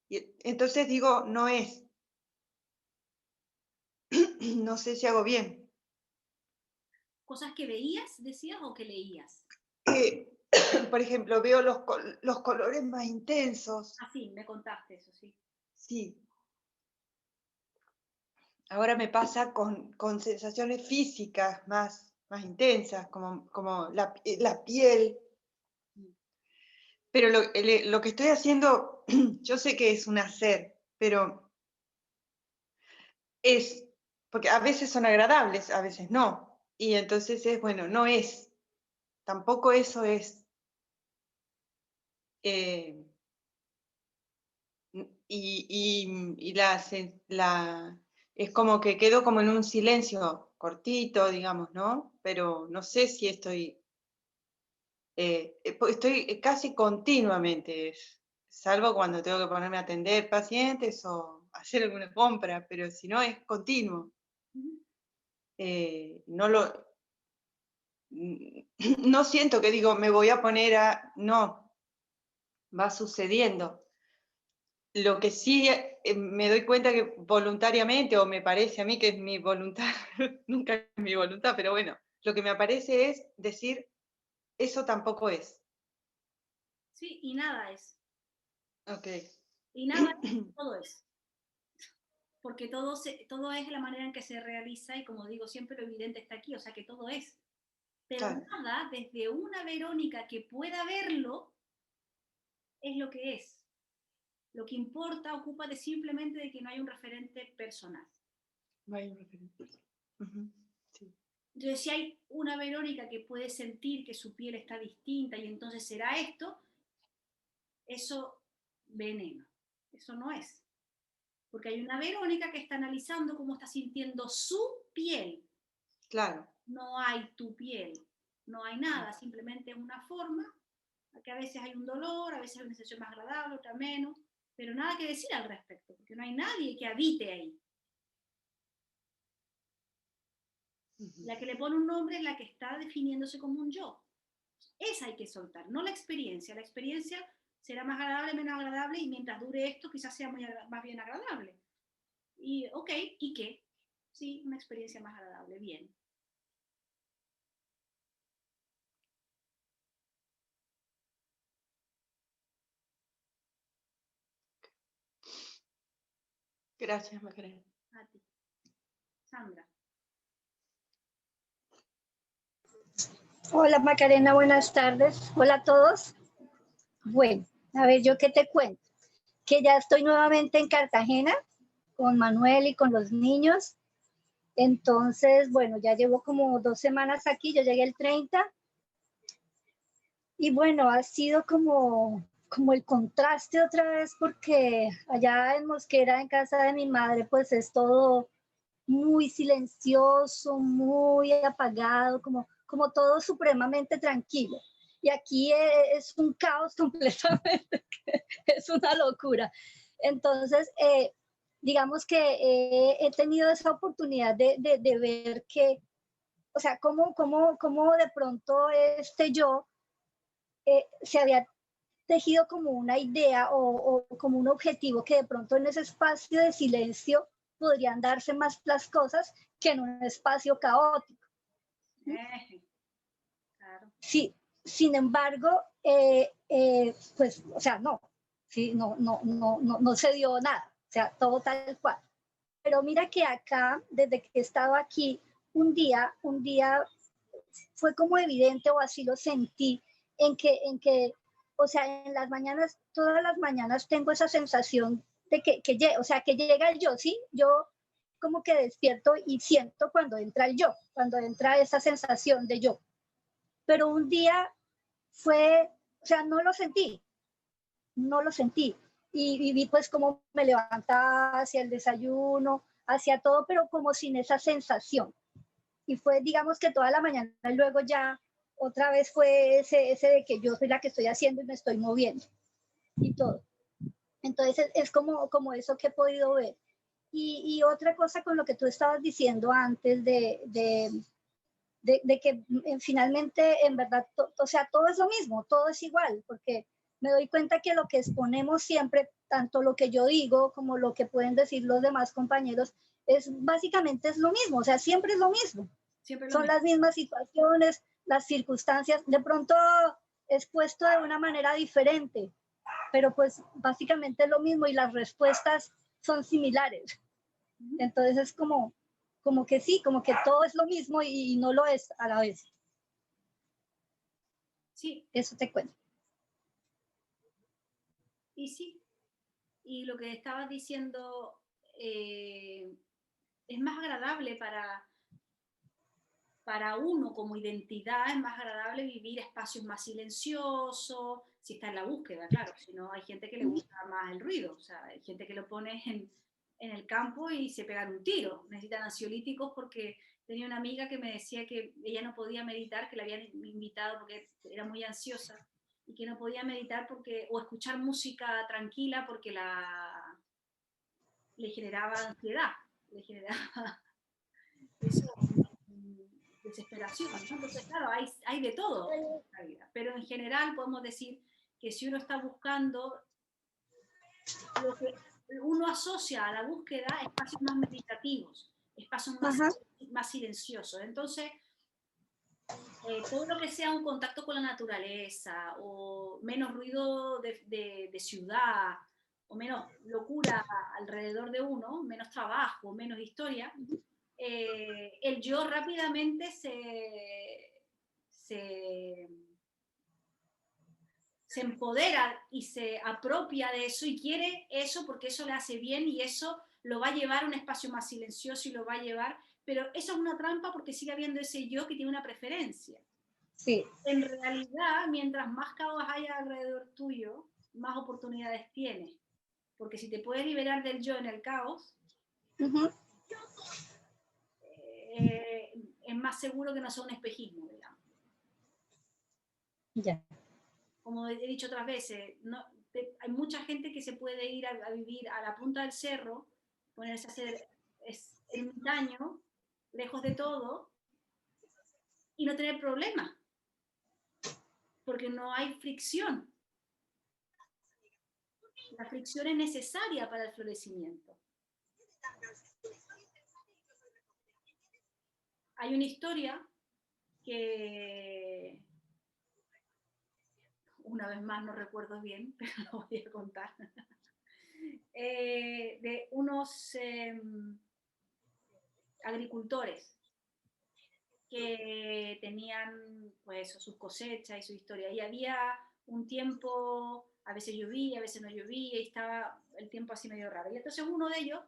Y entonces digo, no es, no sé si hago bien. ¿Cosas que veías, decías, o que leías? Por ejemplo, veo los colores más intensos. Ah, sí, me contaste eso, sí. Sí. Ahora me pasa con sensaciones físicas más intensas, como la piel. Pero lo que estoy haciendo, yo sé que es un hacer, pero es, porque a veces son agradables, a veces no. Y entonces es, bueno, no es, tampoco eso es. eh, y es como que quedo como en un silencio cortito, digamos, ¿no? Pero no sé si estoy casi continuamente, salvo cuando tengo que ponerme a atender pacientes o hacer alguna compra, pero si no es continuo. No no siento que digo, me voy a poner no, va sucediendo. Lo que sí me doy cuenta que voluntariamente, o me parece a mí que es mi voluntad, nunca es mi voluntad, pero bueno, lo que me aparece es decir, eso tampoco es. Sí, y nada es. Ok. Y nada es, todo es. Porque todo es la manera en que se realiza y como digo, siempre lo evidente está aquí, o sea que todo es. Pero Claro. nada, desde una Verónica que pueda verlo, es lo que es. Lo que importa, ocúpate simplemente de que no hay un referente personal. No hay un referente. Uh-huh. Sí. Entonces, si hay una Verónica que puede sentir que su piel está distinta y entonces será esto, eso veneno. Eso no es. Porque hay una Verónica que está analizando cómo está sintiendo su piel. Claro. No hay tu piel, no hay nada, simplemente es una forma, que a veces hay un dolor, a veces hay una sensación más agradable, otra menos, pero nada que decir al respecto, porque no hay nadie que habite ahí. Uh-huh. La que le pone un nombre es la que está definiéndose como un yo. Esa hay que soltar, no la experiencia. La experiencia será más agradable, menos agradable, y mientras dure esto, quizás sea más bien agradable. Y, ok, ¿y qué? Sí, una experiencia más agradable, bien. Gracias, Macarena. A ti. Sandra. Hola Macarena, buenas tardes. Hola a todos. Bueno, a ver, yo qué te cuento. Que ya estoy nuevamente en Cartagena con Manuel y con los niños. Entonces, bueno, ya llevo como 2 semanas aquí, yo llegué el 30. Y bueno, ha sido como el contraste otra vez porque allá en Mosquera, en casa de mi madre, pues es todo muy silencioso, muy apagado, como todo supremamente tranquilo. Y aquí es un caos completamente, es una locura. Entonces, digamos que he tenido esa oportunidad de ver que, o sea, cómo de pronto este yo se había tejido como una idea o como un objetivo que de pronto en ese espacio de silencio podrían darse más las cosas que en un espacio caótico. Claro. Sí, sin embargo, pues, o sea, no, sí, no se dio nada, o sea, todo tal cual. Pero mira que acá, desde que he estado aquí, un día fue como evidente, o así lo sentí, en que, o sea, en las mañanas, todas las mañanas tengo esa sensación de o sea, que llega el yo, ¿sí? Yo como que despierto y siento cuando entra el yo, cuando entra esa sensación de yo. Pero un día fue, o sea, no lo sentí. Y viví pues como me levantaba hacia el desayuno, hacia todo, pero como sin esa sensación. Y fue, digamos que toda la mañana, y luego ya otra vez fue ese de que yo soy la que estoy haciendo y me estoy moviendo y todo. Entonces es como eso que he podido ver. Y otra cosa con lo que tú estabas diciendo antes de que finalmente, en verdad, o sea, todo es lo mismo, todo es igual, porque me doy cuenta que lo que exponemos siempre, tanto lo que yo digo como lo que pueden decir los demás compañeros, básicamente es lo mismo, o sea, siempre es lo mismo. Siempre lo Son mismo. las mismas situaciones, las circunstancias, de pronto expuesto de una manera diferente, pero pues básicamente es lo mismo y las respuestas son similares. Entonces es como que sí, como que todo es lo mismo y no lo es a la vez. Sí. Eso te cuento. Y sí, y lo que estabas diciendo es más agradable para uno como identidad, es más agradable vivir espacios más silenciosos, si está en la búsqueda, claro, si no hay gente que le gusta más el ruido, o sea, hay gente que lo pone en el campo y se pegan un tiro, necesitan ansiolíticos porque tenía una amiga que me decía que ella no podía meditar, que la habían invitado porque era muy ansiosa, y que no podía meditar o escuchar música tranquila porque le generaba ansiedad, le generaba eso, desesperación, ¿no? Entonces, claro, hay de todo en la vida, pero en general podemos decir que si uno está buscando lo que uno asocia a la búsqueda, espacios más meditativos, espacios más silenciosos. Entonces, todo lo que sea un contacto con la naturaleza o menos ruido de ciudad o menos locura alrededor de uno, menos trabajo, menos historia, el yo rápidamente se empodera y se apropia de eso y quiere eso porque eso le hace bien y eso lo va a llevar a un espacio más silencioso y lo va a llevar, pero eso es una trampa porque sigue habiendo ese yo que tiene una preferencia. Sí. En realidad, mientras más caos haya alrededor tuyo, más oportunidades tienes. Porque si te puedes liberar del yo en el caos, es más seguro que no sea un espejismo, digamos. Ya. Como he dicho otras veces, hay mucha gente que se puede ir a vivir a la punta del cerro, ponerse a hacer ermitaño, lejos de todo, y no tener problemas, porque no hay fricción. La fricción es necesaria para el florecimiento. Hay una historia que una vez más no recuerdo bien, pero lo voy a contar, de unos agricultores que tenían pues sus cosechas y su historia. Y había un tiempo, a veces llovía, a veces no llovía, y estaba el tiempo así medio raro. Y entonces uno de ellos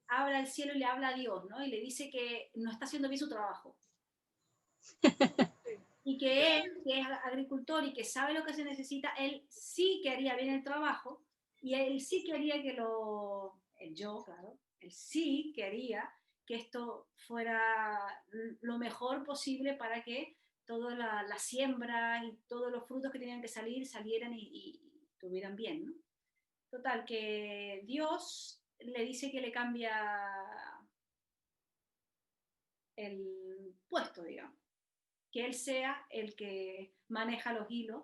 habla al cielo y le habla a Dios, ¿no? Y le dice que no está haciendo bien su trabajo. Y que él, que es agricultor y que sabe lo que se necesita, él sí que haría bien el trabajo y él sí quería él sí quería que esto fuera lo mejor posible para que toda la siembra y todos los frutos que tenían que salir salieran y estuvieran bien, ¿no? Total, que Dios le dice que le cambia el puesto, digamos, que él sea el que maneja los hilos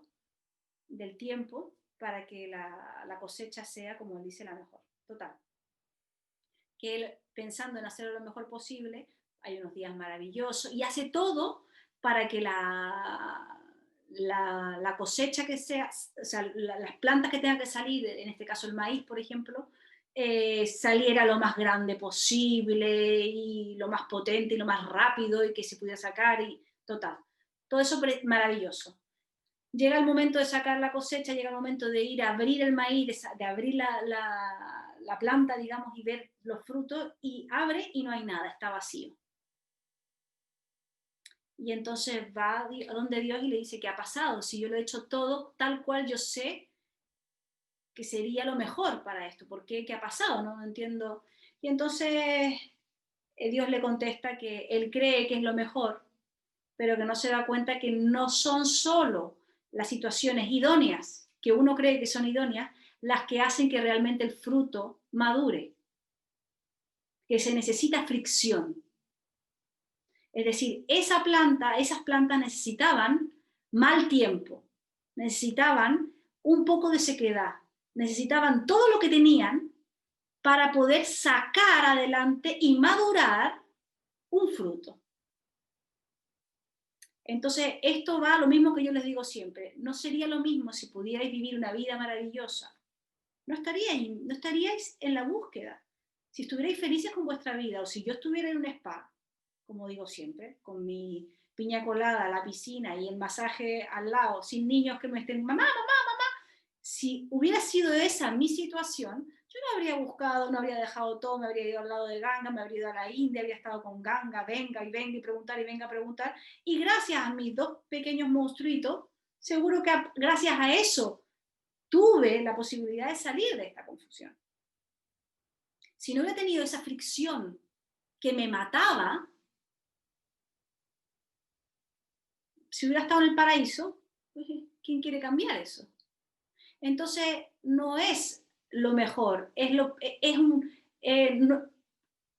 del tiempo para que la cosecha sea, como él dice, la mejor. Total. Que él, pensando en hacerlo lo mejor posible, hay unos días maravillosos y hace todo para que la cosecha que sea, o sea, las plantas que tengan que salir, en este caso el maíz, por ejemplo, saliera lo más grande posible y lo más potente y lo más rápido y que se pudiera sacar y total. Todo eso maravilloso. Llega el momento de sacar la cosecha, llega el momento de ir a abrir el maíz, de abrir la planta, digamos, y ver los frutos, y abre y no hay nada, está vacío. Y entonces va a donde Dios y le dice, ¿qué ha pasado? Si yo lo he hecho todo tal cual yo sé que sería lo mejor para esto, ¿por qué? ¿Qué ha pasado? No entiendo. Y entonces Dios le contesta que él cree que es lo mejor, pero que no se da cuenta que no son solo las situaciones idóneas, que uno cree que son idóneas, las que hacen que realmente el fruto madure, que se necesita fricción. Es decir, esas plantas necesitaban mal tiempo, necesitaban un poco de sequedad, necesitaban todo lo que tenían para poder sacar adelante y madurar un fruto. Entonces, esto va a lo mismo que yo les digo siempre. No sería lo mismo si pudierais vivir una vida maravillosa. No estaríais en la búsqueda. Si estuvierais felices con vuestra vida, o si yo estuviera en un spa, como digo siempre, con mi piña colada, la piscina y el masaje al lado, sin niños que me estén, mamá, si hubiera sido esa mi situación, yo no habría buscado, no habría dejado todo, me habría ido al lado de Ganga, me habría ido a la India, habría estado con Ganga, venga y preguntar y venga a preguntar, y gracias a mis dos pequeños monstruitos, seguro que gracias a eso tuve la posibilidad de salir de esta confusión. Si no hubiera tenido esa fricción que me mataba, si hubiera estado en el paraíso, ¿quién quiere cambiar eso? Entonces, no es lo mejor,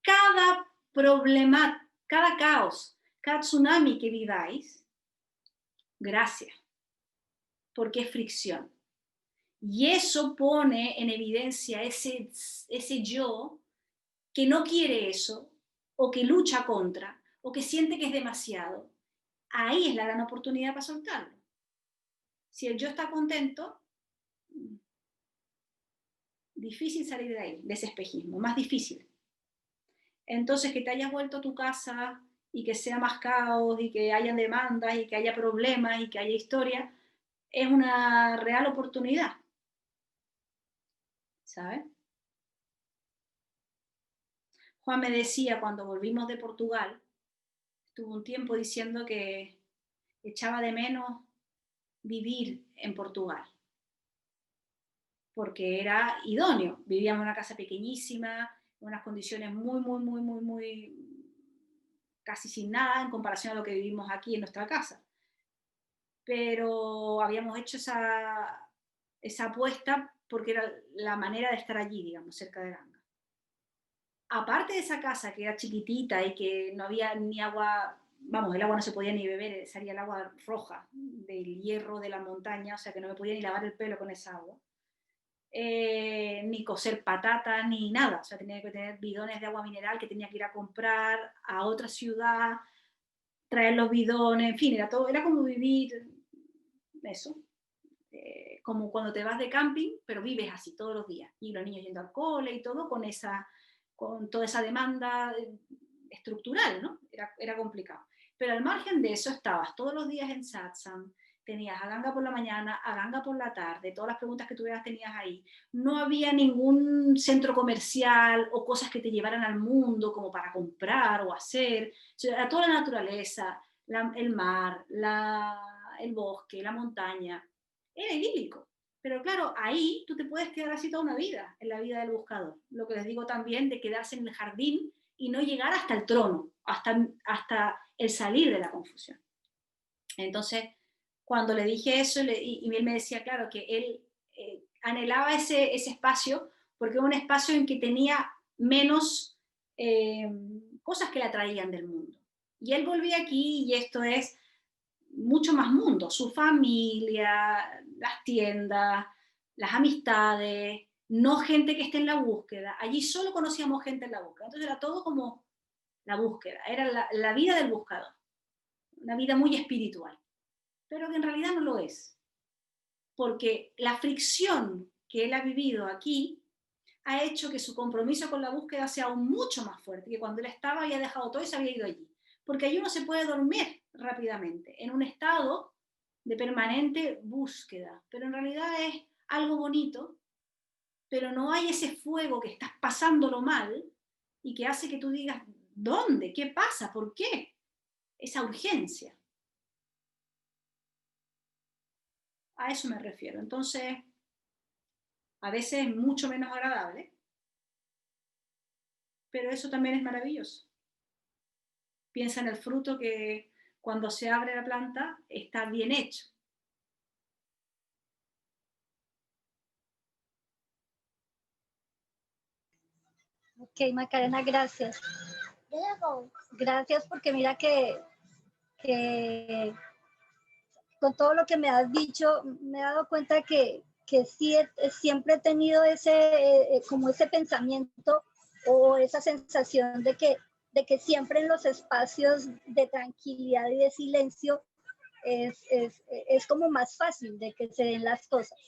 cada problema, cada caos, cada tsunami que viváis, gracias, porque es fricción. Y eso pone en evidencia ese yo que no quiere eso, o que lucha contra, o que siente que es demasiado. Ahí es la gran oportunidad para soltarlo. Si el yo está contento, difícil salir de ahí, de ese espejismo, más difícil. Entonces, que te hayas vuelto a tu casa y que sea más caos y que haya demandas y que haya problemas y que haya historia, es una real oportunidad, ¿sabes? Juan me decía cuando volvimos de Portugal, estuvo un tiempo diciendo que echaba de menos vivir en Portugal, porque era idóneo. Vivíamos en una casa pequeñísima, en unas condiciones muy, casi sin nada en comparación a lo que vivimos aquí en nuestra casa. Pero habíamos hecho esa apuesta porque era la manera de estar allí, digamos, cerca de Ganga. Aparte de esa casa que era chiquitita y que no había ni agua, vamos, el agua no se podía ni beber, salía el agua roja del hierro de la montaña, o sea que no me podía ni lavar el pelo con esa agua. Ni cocer patatas, ni nada. O sea, tenía que tener bidones de agua mineral que tenía que ir a comprar a otra ciudad, traer los bidones, en fin, era como vivir eso. Como cuando te vas de camping, pero vives así todos los días. Y los niños yendo al cole y todo con toda esa demanda estructural, ¿no? Era complicado. Pero al margen de eso estabas todos los días en satsang, tenías a Ganga por la mañana, a Ganga por la tarde, todas las preguntas que tuvieras tenías ahí. No había ningún centro comercial o cosas que te llevaran al mundo como para comprar o hacer. O sea, era toda la naturaleza, el mar, el bosque, la montaña. Era idílico. Pero claro, ahí tú te puedes quedar así toda una vida, en la vida del buscador. Lo que les digo también de quedarse en el jardín y no llegar hasta el trono, hasta el salir de la confusión. Entonces, cuando le dije eso, y él me decía, claro, que él anhelaba ese espacio porque era un espacio en que tenía menos cosas que le atraían del mundo. Y él volvía aquí y esto es mucho más mundo, su familia, las tiendas, las amistades, no gente que esté en la búsqueda. Allí solo conocíamos gente en la búsqueda. Entonces era todo como la búsqueda, era la vida del buscador, una vida muy espiritual, pero que en realidad no lo es, porque la fricción que él ha vivido aquí ha hecho que su compromiso con la búsqueda sea aún mucho más fuerte, que cuando él estaba había dejado todo y se había ido allí, porque allí uno se puede dormir rápidamente, en un estado de permanente búsqueda, pero en realidad es algo bonito, pero no hay ese fuego que estás pasándolo mal y que hace que tú digas, ¿dónde? ¿Qué pasa? ¿Por qué? Esa urgencia. A eso me refiero. Entonces, a veces es mucho menos agradable, pero eso también es maravilloso. Piensa en el fruto que cuando se abre la planta está bien hecho. Ok, Macarena, gracias. Gracias porque mira que con todo lo que me has dicho, me he dado cuenta que sí siempre he tenido como ese pensamiento o esa sensación de que siempre en los espacios de tranquilidad y de silencio es como más fácil de que se den las cosas.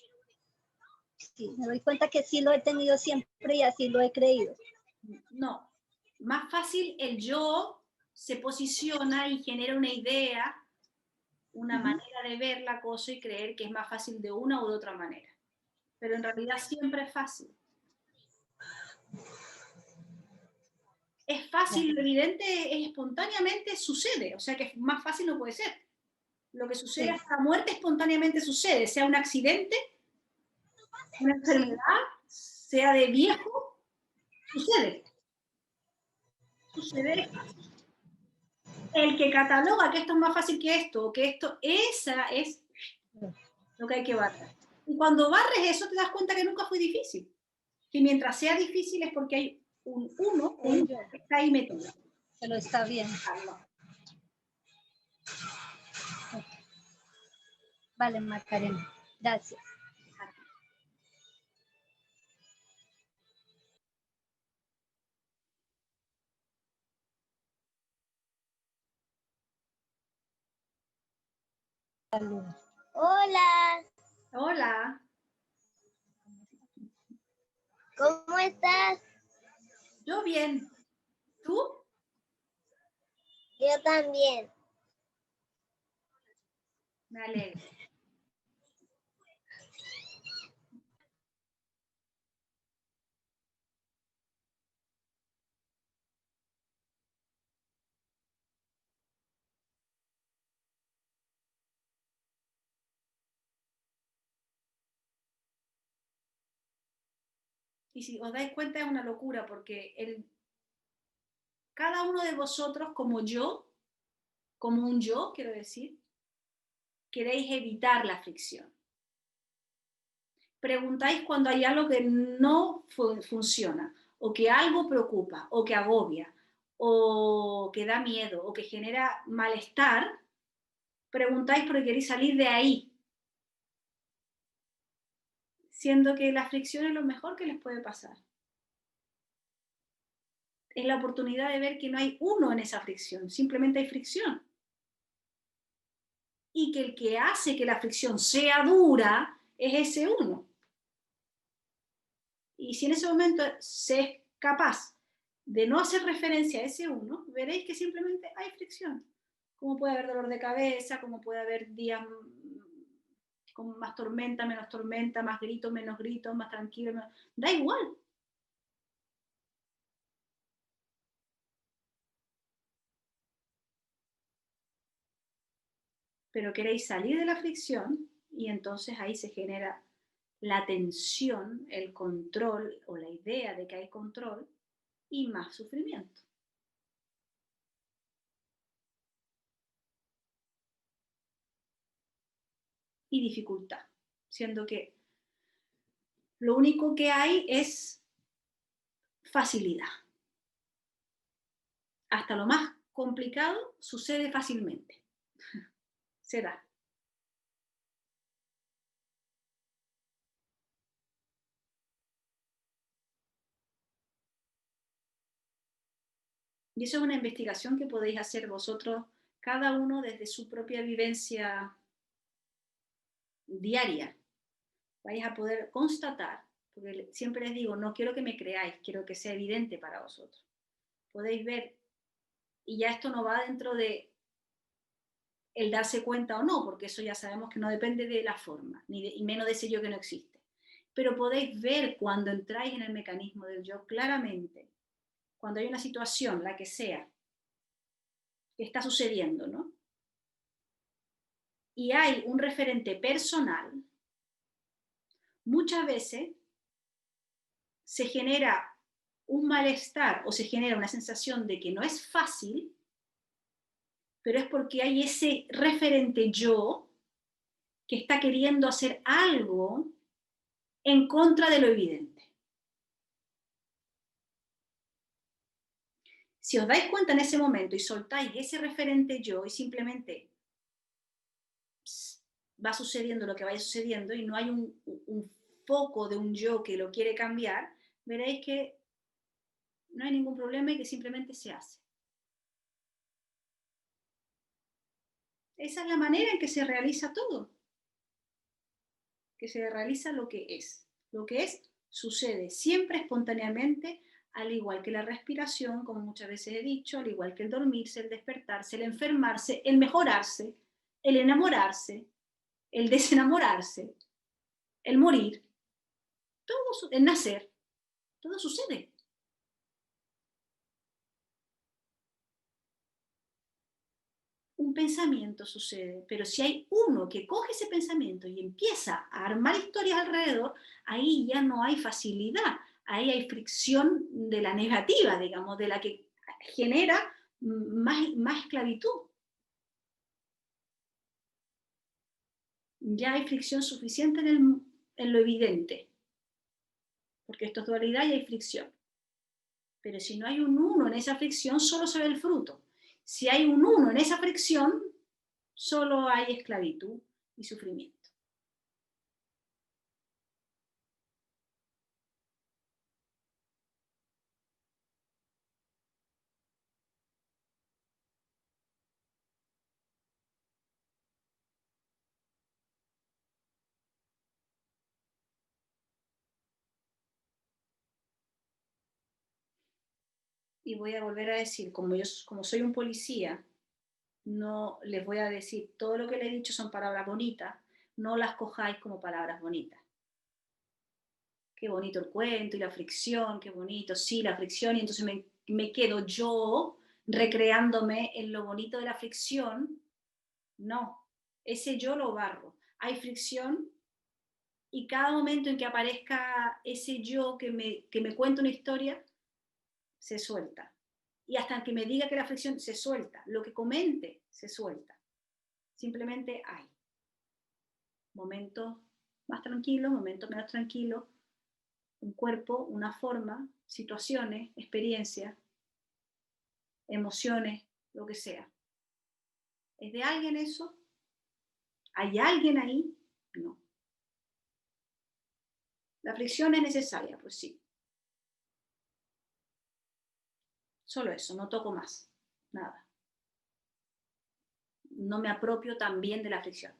Sí, me doy cuenta que sí lo he tenido siempre y así lo he creído. No, más fácil el yo se posiciona y genera una idea, una manera de ver la cosa y creer que es más fácil de una u de otra manera. Pero en realidad siempre es fácil. Es fácil, lo evidente es espontáneamente sucede, o sea que más fácil no puede ser. Lo que sucede hasta la muerte espontáneamente sucede, sea un accidente, una enfermedad, sea de viejo, sucede. Sucede. El que cataloga que esto es más fácil que esto, o que esto, esa es lo que hay que barrer. Y cuando barres eso te das cuenta que nunca fue difícil. Que mientras sea difícil es porque hay uno que está ahí metido. Se lo está viendo. Vale, Macarena. Gracias. Saludos. Hola, Hola. ¿cómo estás? Yo bien. ¿Tú? Yo también. Me alegro. Y si os dais cuenta es una locura porque cada uno de vosotros como un yo, quiero decir, queréis evitar la fricción. Preguntáis cuando hay algo que no funciona, o que algo preocupa, o que agobia, o que da miedo, o que genera malestar, preguntáis porque queréis salir de ahí, siendo que la fricción es lo mejor que les puede pasar. Es la oportunidad de ver que no hay uno en esa fricción, simplemente hay fricción. Y que el que hace que la fricción sea dura es ese uno. Y si en ese momento se es capaz de no hacer referencia a ese uno, veréis que simplemente hay fricción. Como puede haber dolor de cabeza, como puede haber días con más tormenta, menos tormenta, más gritos, menos gritos, más tranquilo, da igual. Pero queréis salir de la fricción y entonces ahí se genera la tensión, el control o la idea de que hay control y más sufrimiento. Y dificultad, siendo que lo único que hay es facilidad. Hasta lo más complicado sucede fácilmente. se da. Y eso es una investigación que podéis hacer vosotros, cada uno desde su propia vivencia diaria. Vais a poder constatar, porque siempre les digo, no quiero que me creáis, quiero que sea evidente para vosotros. Podéis ver, y ya esto no va dentro de el darse cuenta o no, porque eso ya sabemos que no depende de la forma, y menos de ese yo que no existe. Pero podéis ver cuando entráis en el mecanismo del yo claramente, cuando hay una situación, la que sea, que está sucediendo, ¿no? Y hay un referente personal, muchas veces se genera un malestar o se genera una sensación de que no es fácil, pero es porque hay ese referente yo que está queriendo hacer algo en contra de lo evidente. Si os dais cuenta en ese momento y soltáis ese referente yo y simplemente va sucediendo lo que vaya sucediendo y no hay un foco de un yo que lo quiere cambiar, veréis que no hay ningún problema y que simplemente se hace. Esa es la manera en que se realiza todo. Que se realiza lo que es. Lo que es sucede siempre espontáneamente, al igual que la respiración, como muchas veces he dicho, al igual que el dormirse, el despertarse, el enfermarse, el mejorarse, el enamorarse, el desenamorarse, el morir, todo, el nacer, todo sucede. Un pensamiento sucede, pero si hay uno que coge ese pensamiento y empieza a armar historias alrededor, ahí ya no hay facilidad, ahí hay fricción de la negativa, digamos, de la que genera más esclavitud. Ya hay fricción suficiente en lo evidente, porque esto es dualidad y hay fricción. Pero si no hay un uno en esa fricción, solo se ve el fruto. Si hay un uno en esa fricción, solo hay esclavitud y sufrimiento. Y voy a volver a decir, como soy un policía, no les voy a decir, todo lo que le he dicho son palabras bonitas, no las cojáis como palabras bonitas. Qué bonito el cuento y la fricción, qué bonito, sí, la fricción, y entonces me quedo yo recreándome en lo bonito de la fricción. No, ese yo lo barro. Hay fricción y cada momento en que aparezca ese yo que me cuenta una historia, se suelta. Y hasta que me diga que la fricción se suelta, lo que comente se suelta. Simplemente hay momentos más tranquilos, momentos menos tranquilos, un cuerpo, una forma, situaciones, experiencias, emociones, lo que sea. ¿Es de alguien eso? ¿Hay alguien ahí? No. ¿La fricción es necesaria? Pues sí. Solo eso, no toco más, nada. No me apropio también de la fricción.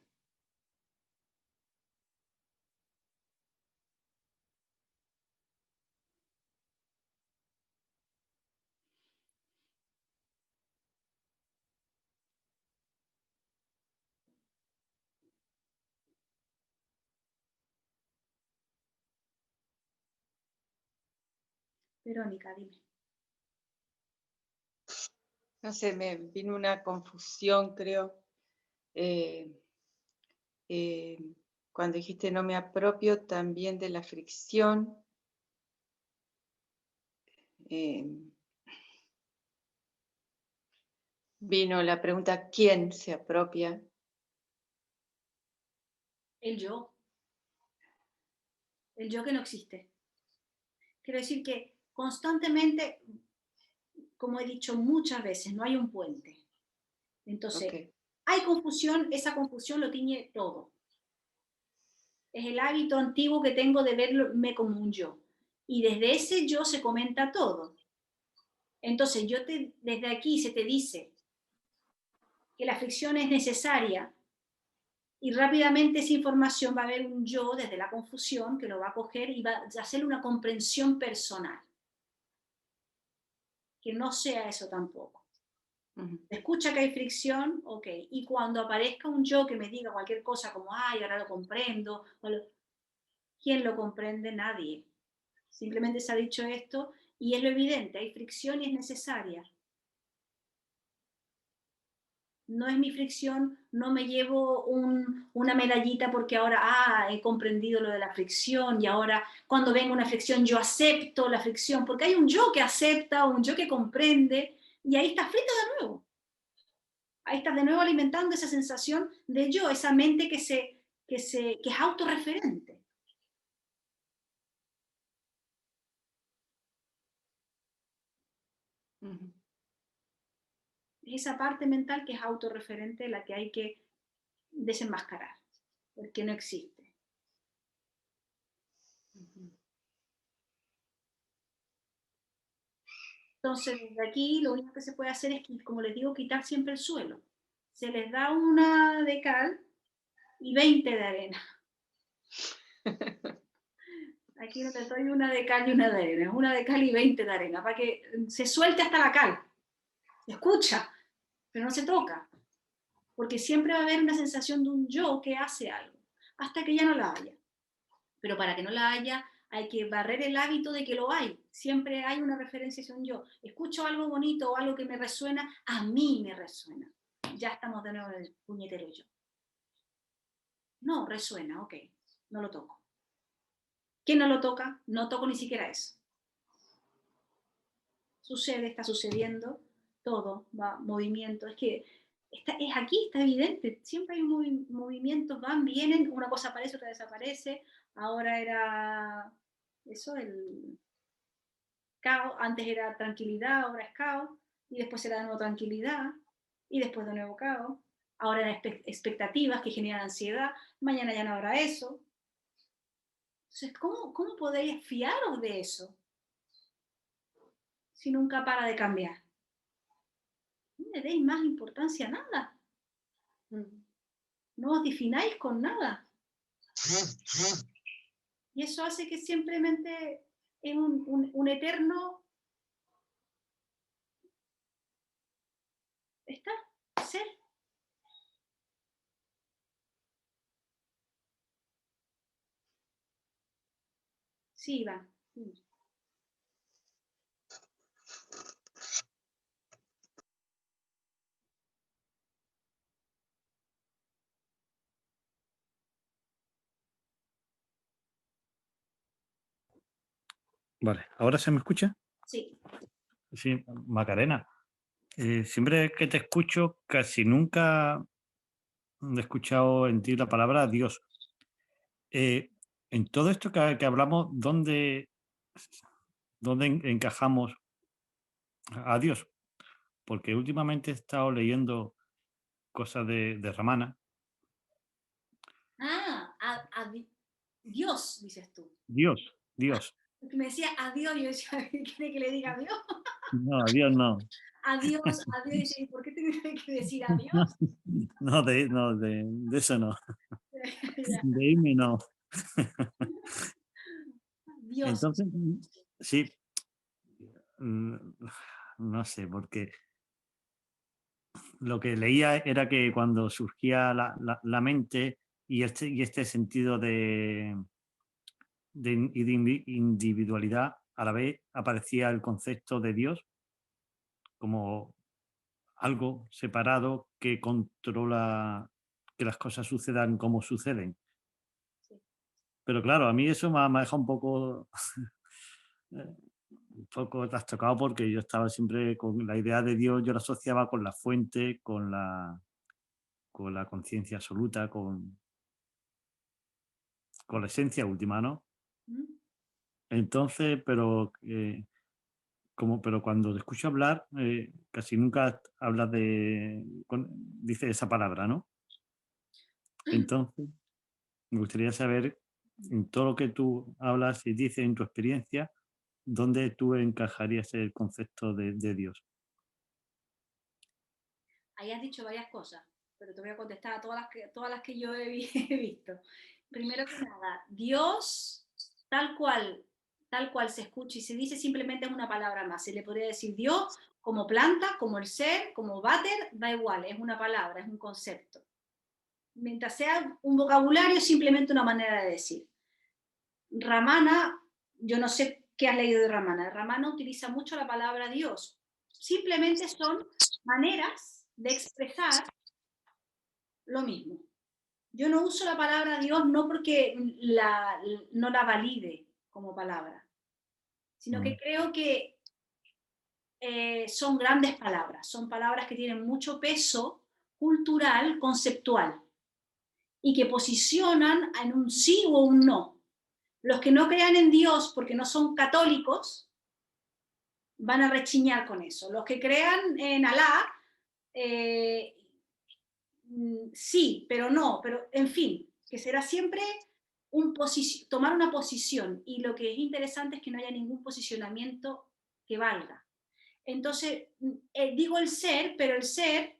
Verónica, dime. No sé, me vino una confusión, creo. Cuando dijiste no me apropio también de la fricción. Vino la pregunta, ¿quién se apropia? El yo. El yo que no existe. Quiero decir que constantemente, como he dicho muchas veces, no hay un puente. Entonces, Okay. hay confusión, esa confusión lo tiñe todo. Es el hábito antiguo que tengo de verme como un yo. Y desde ese yo se comenta todo. Entonces, desde aquí se te dice que la fricción es necesaria y rápidamente esa información va a haber un yo desde la confusión que lo va a coger y va a hacerle una comprensión personal. Que no sea eso tampoco. Escucha que hay fricción, ok. Y cuando aparezca un yo que me diga cualquier cosa como, ay, ahora lo comprendo, ¿quién lo comprende? Nadie. Simplemente se ha dicho esto y es lo evidente, hay fricción y es necesaria. No es mi fricción, no me llevo una medallita porque ahora he comprendido lo de la fricción y ahora cuando venga una fricción yo acepto la fricción, porque hay un yo que acepta, un yo que comprende y ahí está frito de nuevo. Ahí estás de nuevo alimentando esa sensación de yo, esa mente que es autorreferente. Es esa parte mental que es autorreferente la que hay que desenmascarar, porque no existe. Entonces, desde aquí lo único que se puede hacer es, como les digo, quitar siempre el suelo. Se les da una de cal y 20 de arena. Aquí no te doy una de cal y una de arena, una de cal y 20 de arena, para que se suelte hasta la cal. Se escucha, pero no se toca. Porque siempre va a haber una sensación de un yo que hace algo, hasta que ya no la haya. Pero para que no la haya, hay que barrer el hábito de que lo hay. Siempre hay una referencia hacia un yo. Escucho algo bonito o algo que me resuena, a mí me resuena. Ya estamos de nuevo en el puñetero yo. No, resuena, ok, no lo toco. ¿Quién no lo toca? No toco ni siquiera eso. Sucede, está sucediendo, todo, va, movimiento. Es que es aquí, está evidente. Siempre hay movimientos, van, vienen, una cosa aparece, otra desaparece. Ahora era eso, el caos, antes era tranquilidad, ahora es caos, y después será de nuevo tranquilidad, y después de nuevo caos. Ahora eran expectativas que generan ansiedad, mañana ya no habrá eso. Entonces, ¿cómo podéis fiaros de eso si nunca para de cambiar? No le deis más importancia a nada. No os defináis con nada. Y eso hace que simplemente es un eterno estar, ser. Sí, va. Vale, ¿ahora se me escucha? Sí. Sí, Macarena. Siempre que te escucho, casi nunca he escuchado en ti la palabra Dios. En todo esto que hablamos, ¿dónde encajamos a Dios? Porque últimamente he estado leyendo cosas de Ramana. Ah, Dios, dices tú. Dios, Dios. Porque me decía adiós, yo decía, ¿quiere que le diga adiós? No, Dios no. Adiós, adiós. Y dice, ¿por qué tengo que decir adiós? No, de eso no. Ya. De irme no. Dios. Entonces, sí, no sé, porque lo que leía era que cuando surgía la mente y este sentido de individualidad, a la vez aparecía el concepto de Dios como algo separado que controla que las cosas sucedan como suceden. Pero claro, a mí eso me ha dejado un poco trastocado porque yo estaba siempre con la idea de Dios, yo la asociaba con la fuente, con la conciencia absoluta, con la esencia última, ¿no? ¿Mm? Entonces, pero pero cuando te escucho hablar, casi nunca hablas dice esa palabra, ¿no? Entonces, me gustaría saber, en todo lo que tú hablas y dices en tu experiencia, ¿dónde tú encajarías el concepto de Dios? Ahí has dicho varias cosas, pero te voy a contestar a todas las que yo he visto. Primero que nada, Dios, tal cual se escucha y se dice, simplemente es una palabra más. Se le podría decir Dios como planta, como el ser, como váter, da igual, es una palabra, es un concepto. Mientras sea un vocabulario, simplemente una manera de decir. Ramana, yo no sé qué has leído de Ramana. Ramana utiliza mucho la palabra Dios. Simplemente son maneras de expresar lo mismo. Yo no uso la palabra Dios no porque no la valide como palabra, sino que creo que son grandes palabras, son palabras que tienen mucho peso cultural, conceptual, y que posicionan en un sí o un no. Los que no crean en Dios porque no son católicos van a rechiñar con eso. Los que crean en Alá, sí, pero no, pero en fin, que será siempre tomar una posición, y lo que es interesante es que no haya ningún posicionamiento que valga. Entonces, digo el ser, pero el ser,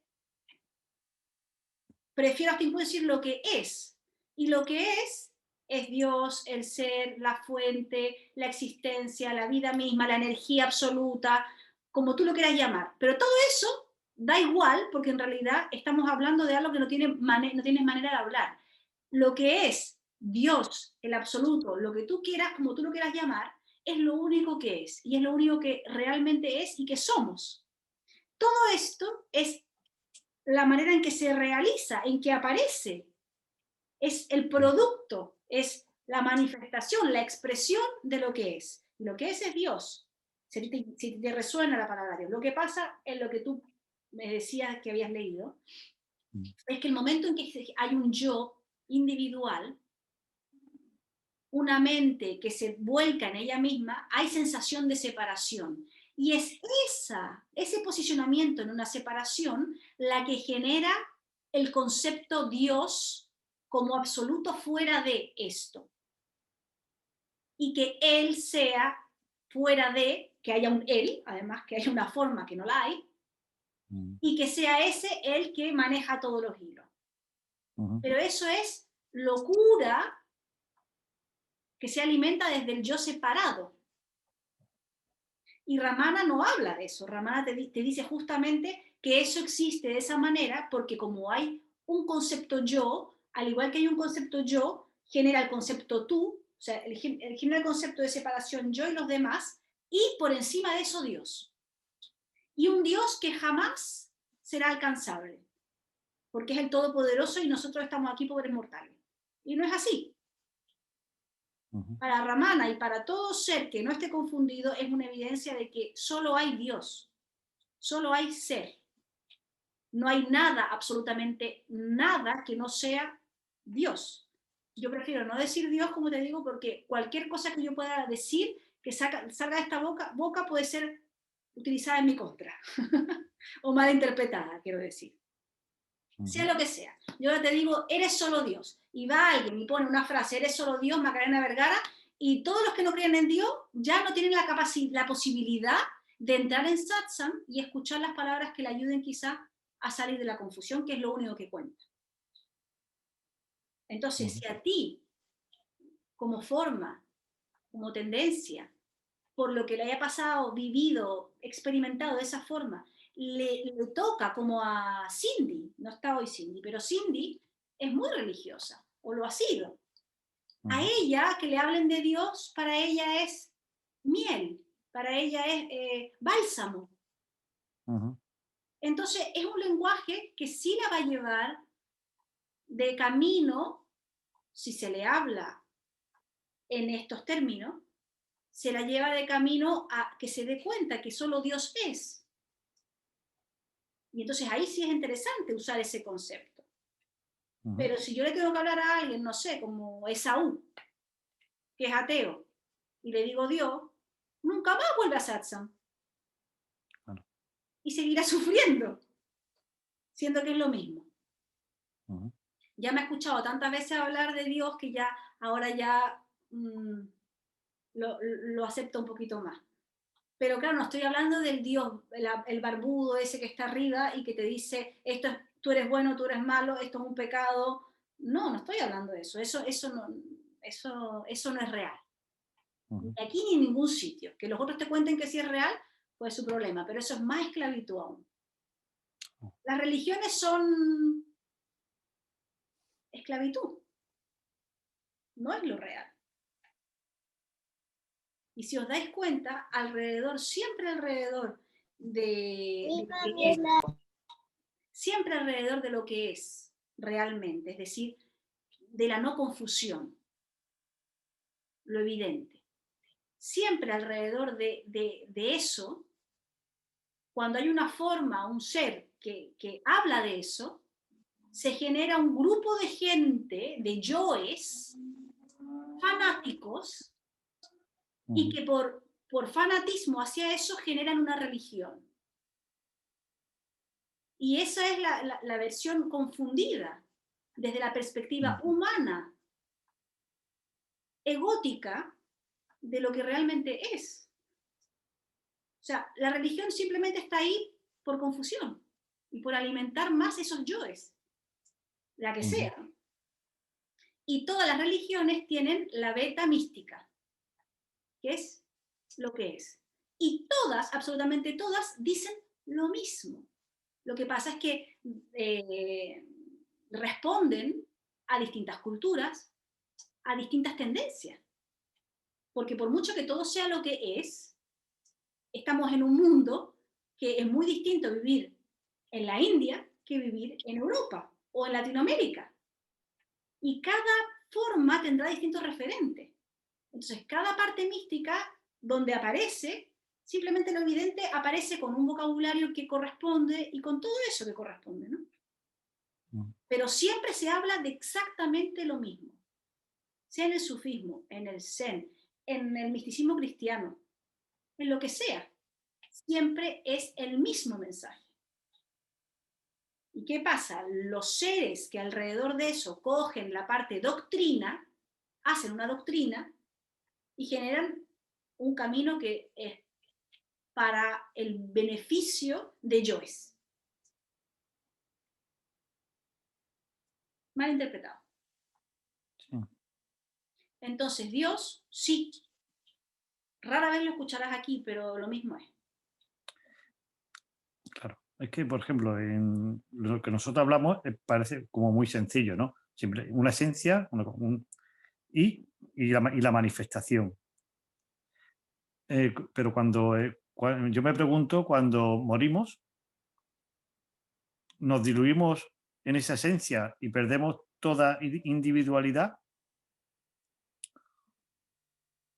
prefiero hasta incluso decir lo que es, y lo que es Dios, el ser, la fuente, la existencia, la vida misma, la energía absoluta, como tú lo quieras llamar. Pero todo eso da igual, porque en realidad estamos hablando de algo que no tienes manera de hablar. Lo que es Dios, el absoluto, lo que tú quieras, como tú lo quieras llamar, es lo único que es, y es lo único que realmente es y que somos. Todo esto es la manera en que se realiza, en que aparece, es el producto, es la manifestación, la expresión de lo que es. Y lo que es Dios. Si te resuena la palabra Dios. Lo que pasa en lo que tú me decías que habías leído, es que el momento en que hay un yo individual, una mente que se vuelca en ella misma, hay sensación de separación. Y es ese posicionamiento en una separación la que genera el concepto Dios como absoluto fuera de esto. Y que Él sea fuera de, que haya un Él, además que haya una forma que no la hay, y que sea ese el que maneja todos los hilos. Pero eso es locura que se alimenta desde el yo separado. Y Ramana no habla de eso. Ramana te dice justamente que eso existe de esa manera porque como hay un concepto yo, al igual que hay un concepto yo, genera el concepto tú, o sea, genera el concepto de separación yo y los demás, y por encima de eso Dios. Y un Dios que jamás será alcanzable, porque es el Todopoderoso y nosotros estamos aquí pobres mortales. Y no es así. Para Ramana y para todo ser que no esté confundido es una evidencia de que solo hay Dios, solo hay ser. No hay nada, absolutamente nada que no sea Dios. Yo prefiero no decir Dios, como te digo, porque cualquier cosa que yo pueda decir que salga de esta boca puede ser utilizada en mi contra o mal interpretada, quiero decir. Sea lo que sea. Yo ahora te digo, eres solo Dios. Y va alguien y pone una frase, eres solo Dios, Macarena Vergara, y todos los que no creen en Dios ya no tienen la posibilidad de entrar en satsang y escuchar las palabras que le ayuden quizá a salir de la confusión, que es lo único que cuenta. Entonces, si a ti, como forma, como tendencia, por lo que le haya pasado, vivido, experimentado de esa forma, le toca como a Cindy, no está hoy Cindy, pero Cindy es muy religiosa, o lo ha sido. A ella, que le hablen de Dios, para ella es miel, para ella es bálsamo. Entonces, es un lenguaje que sí la va a llevar de camino, si se le habla en estos términos, se la lleva de camino a que se dé cuenta que solo Dios es. Y entonces ahí sí es interesante usar ese concepto. Pero si yo le tengo que hablar a alguien, no sé, como Esaú, que es ateo, y le digo Dios, nunca más vuelve a satsang. y seguirá sufriendo, siendo que es lo mismo. Ujú. Ya me he escuchado tantas veces hablar de Dios que ya ahora ya lo acepto un poquito más. Pero claro, no estoy hablando del Dios, el barbudo ese que está arriba y que te dice, tú eres bueno, tú eres malo, esto es un pecado. No, no estoy hablando de eso. Eso no es real. Ni Ujú. aquí ni en ningún sitio. Que los otros te cuenten que sí es real, pues es su problema. Pero eso es más esclavitud aún. Las religiones son esclavitud. No es lo real. Y si os dais cuenta, siempre alrededor siempre alrededor de lo que es realmente, es decir, de la no confusión, lo evidente. Siempre alrededor de eso, cuando hay una forma, un ser que habla de eso, se genera un grupo de gente, de yoes, fanáticos, y que por fanatismo hacia eso generan una religión. Y esa es la versión confundida desde la perspectiva humana, egótica, de lo que realmente es. O sea, la religión simplemente está ahí por confusión y por alimentar más esos yoes, la que sea. Y todas las religiones tienen la beta mística, que es lo que es. Y todas, absolutamente todas, dicen lo mismo. Lo que pasa es que responden a distintas culturas, a distintas tendencias. Porque por mucho que todo sea lo que es, estamos en un mundo que es muy distinto vivir en la India que vivir en Europa o en Latinoamérica. Y cada forma tendrá distintos referentes. Entonces, cada parte mística donde aparece, simplemente lo evidente aparece con un vocabulario que corresponde y con todo eso que corresponde, ¿no? Pero siempre se habla de exactamente lo mismo. Sea en el sufismo, en el zen, en el misticismo cristiano, en lo que sea. Siempre es el mismo mensaje. ¿Y qué pasa? Los seres que alrededor de eso cogen la parte doctrina, hacen una doctrina y generan un camino que es para el beneficio de yoes. Mal interpretado. Sí. Entonces, Dios, sí. Rara vez lo escucharás aquí, pero lo mismo es. Claro. Es que, por ejemplo, en lo que nosotros hablamos parece como muy sencillo, ¿no? Siempre una esencia y la manifestación. Pero cuando yo me pregunto, cuando morimos, ¿nos diluimos en esa esencia y perdemos toda individualidad?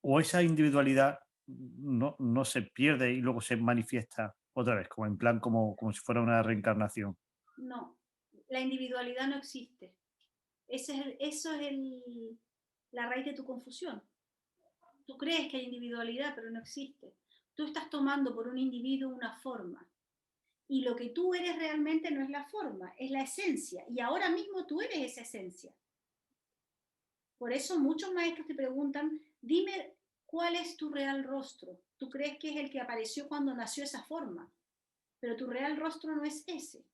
¿O esa individualidad no se pierde y luego se manifiesta otra vez, como en plan, como si fuera una reencarnación? No, la individualidad no existe. Eso es la raíz de tu confusión. Tú crees que hay individualidad, pero no existe. Tú estás tomando por un individuo una forma. Y lo que tú eres realmente no es la forma, es la esencia. Y ahora mismo tú eres esa esencia. Por eso muchos maestros te preguntan, dime cuál es tu real rostro. Tú crees que es el que apareció cuando nació esa forma, pero tu real rostro no es ese.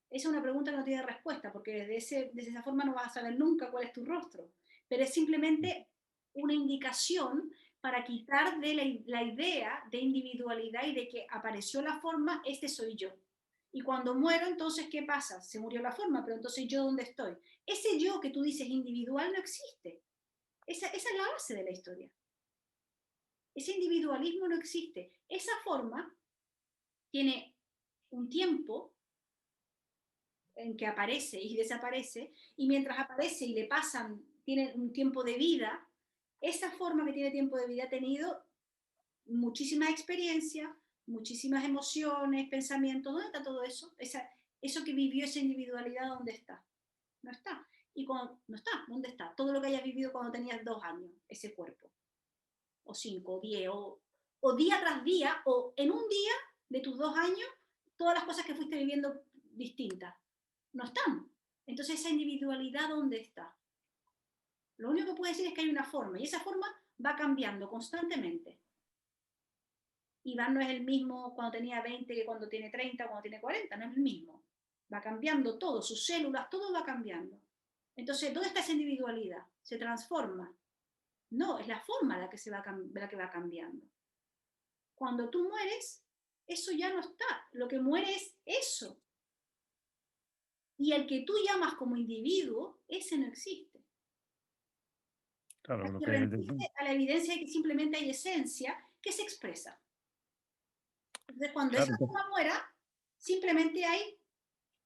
Esa es una pregunta que no tiene respuesta, porque desde esa forma no vas a saber nunca cuál es tu rostro. Pero es simplemente una indicación para quitar de la idea de individualidad y de que apareció la forma, este soy yo. Y cuando muero, entonces, ¿qué pasa? Se murió la forma, pero entonces ¿yo dónde estoy? Ese yo que tú dices individual no existe. Esa es la base de la historia. Ese individualismo no existe. Esa forma tiene un tiempo en que aparece y desaparece, y mientras aparece y le pasan, tiene un tiempo de vida, esa forma que tiene tiempo de vida ha tenido muchísima experiencia, muchísimas emociones, pensamientos. ¿Dónde está todo eso? Eso que vivió esa individualidad, ¿dónde está? No está. Y cuando no está, ¿dónde está? Todo lo que hayas vivido cuando tenías 2 años, ese cuerpo, o 5, o 10, o día tras día, o en un día de tus 2 años, todas las cosas que fuiste viviendo distintas. No están. Entonces, esa individualidad, ¿dónde está? Lo único que puedo decir es que hay una forma, y esa forma va cambiando constantemente. Iván no es el mismo cuando tenía 20 que cuando tiene 30 o cuando tiene 40, no es el mismo. Va cambiando todo, sus células, todo va cambiando. Entonces, ¿dónde está esa individualidad? ¿Se transforma? No, es la forma la que va cambiando. Cuando tú mueres, eso ya no está. Lo que muere es eso. Y el que tú llamas como individuo, ese no existe. Claro, lo Se que remite a la evidencia de que simplemente hay esencia que se expresa. Entonces, cuando claro, esa forma muera, simplemente hay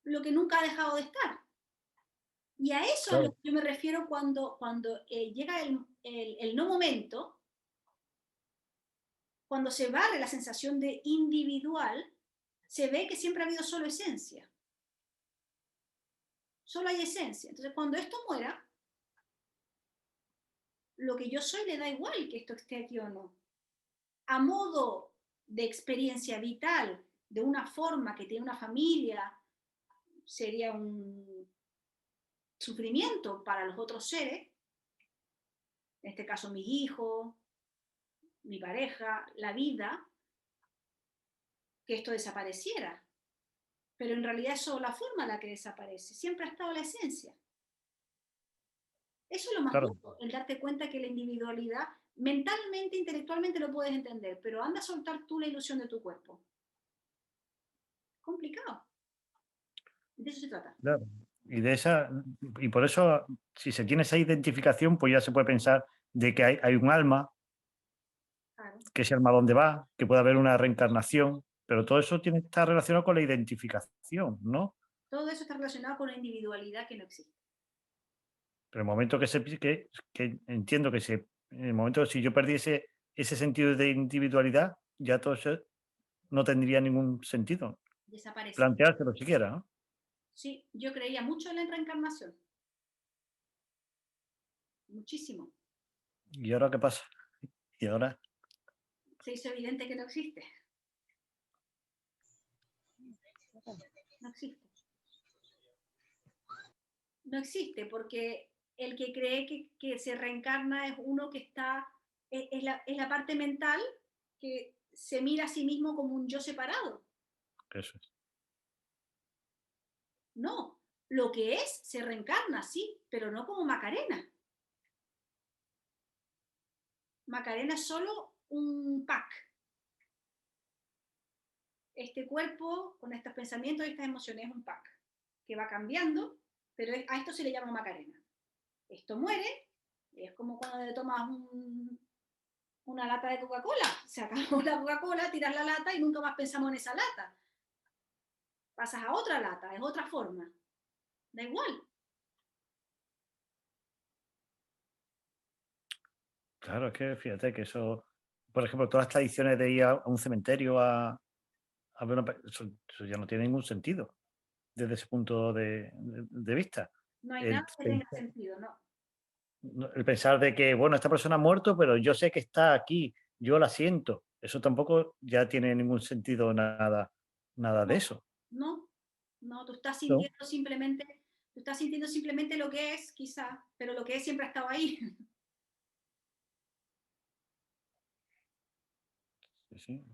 lo que nunca ha dejado de estar. Y a eso es a lo claro, que yo me refiero cuando llega el no momento, cuando se barre la sensación de individual, se ve que siempre ha habido solo esencia. Solo hay esencia. Entonces, cuando esto muera, lo que yo soy le da igual que esto esté aquí o no. A modo de experiencia vital, de una forma que tiene una familia, sería un sufrimiento para los otros seres, en este caso mi hijo, mi pareja, la vida, que esto desapareciera. Pero en realidad es solo la forma la que desaparece, siempre ha estado la esencia. Eso es lo más claro. duro, el darte cuenta que la individualidad, mentalmente, intelectualmente lo puedes entender, pero anda a soltar tú la ilusión de tu cuerpo. Complicado. De eso se trata. Claro. Y por eso, si se tiene esa identificación, pues ya se puede pensar de que hay un alma, Claro. que ese alma dónde va, que puede haber una reencarnación, pero todo eso tiene que estar relacionado con la identificación, ¿no? Todo eso está relacionado con la individualidad que no existe. Pero el momento que entiendo que en el momento si yo perdiese ese sentido de individualidad, ya todo eso no tendría ningún sentido. Desaparece. Planteárselo siquiera, ¿no? Sí, yo creía mucho en la reencarnación. Muchísimo. ¿Y ahora qué pasa? Y ahora, Se hizo evidente que no existe. No existe. No existe, porque el que cree que se reencarna es uno que está, es la parte mental que se mira a sí mismo como un yo separado. eso es. No, lo que es se reencarna, sí, pero no como Macarena. Macarena es solo un pack. Este cuerpo, con estos pensamientos y estas emociones, es un pack que va cambiando, pero a esto se le llama Macarena. Esto muere, es como cuando le tomas una lata de Coca-Cola. Se acabó la Coca-Cola, tiras la lata y nunca más pensamos en esa lata. Pasas a otra lata, es otra forma. Da igual. Claro, es que fíjate que eso, por ejemplo, todas las tradiciones de ir a un cementerio a ver eso ya no tiene ningún sentido desde ese punto de vista. No hay El nada que tenga pensar, sentido, ¿no? el pensar de que, bueno, esta persona ha muerto, pero yo sé que está aquí, yo la siento. Eso tampoco ya tiene ningún sentido nada de No, eso. no, no, ¿No? tú estás sintiendo simplemente lo que es, quizá, pero lo que es siempre ha estado ahí. Sí, sí.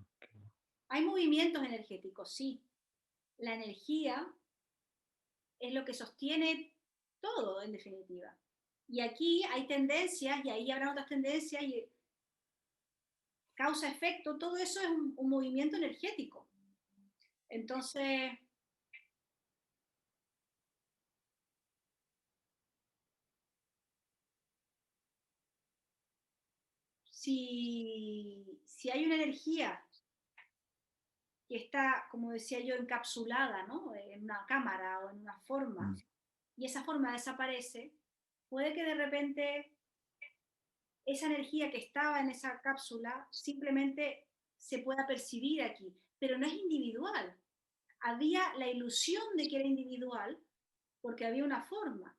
Hay movimientos energéticos, sí. La energía es lo que sostiene todo, en definitiva. Y aquí hay tendencias, y ahí habrá otras tendencias, y causa-efecto, todo eso es un movimiento energético. Entonces, si hay una energía que está, como decía yo, encapsulada, ¿no? En una cámara o en una forma, y esa forma desaparece, puede que de repente esa energía que estaba en esa cápsula simplemente se pueda percibir aquí, pero no es individual. Había la ilusión de que era individual porque había una forma,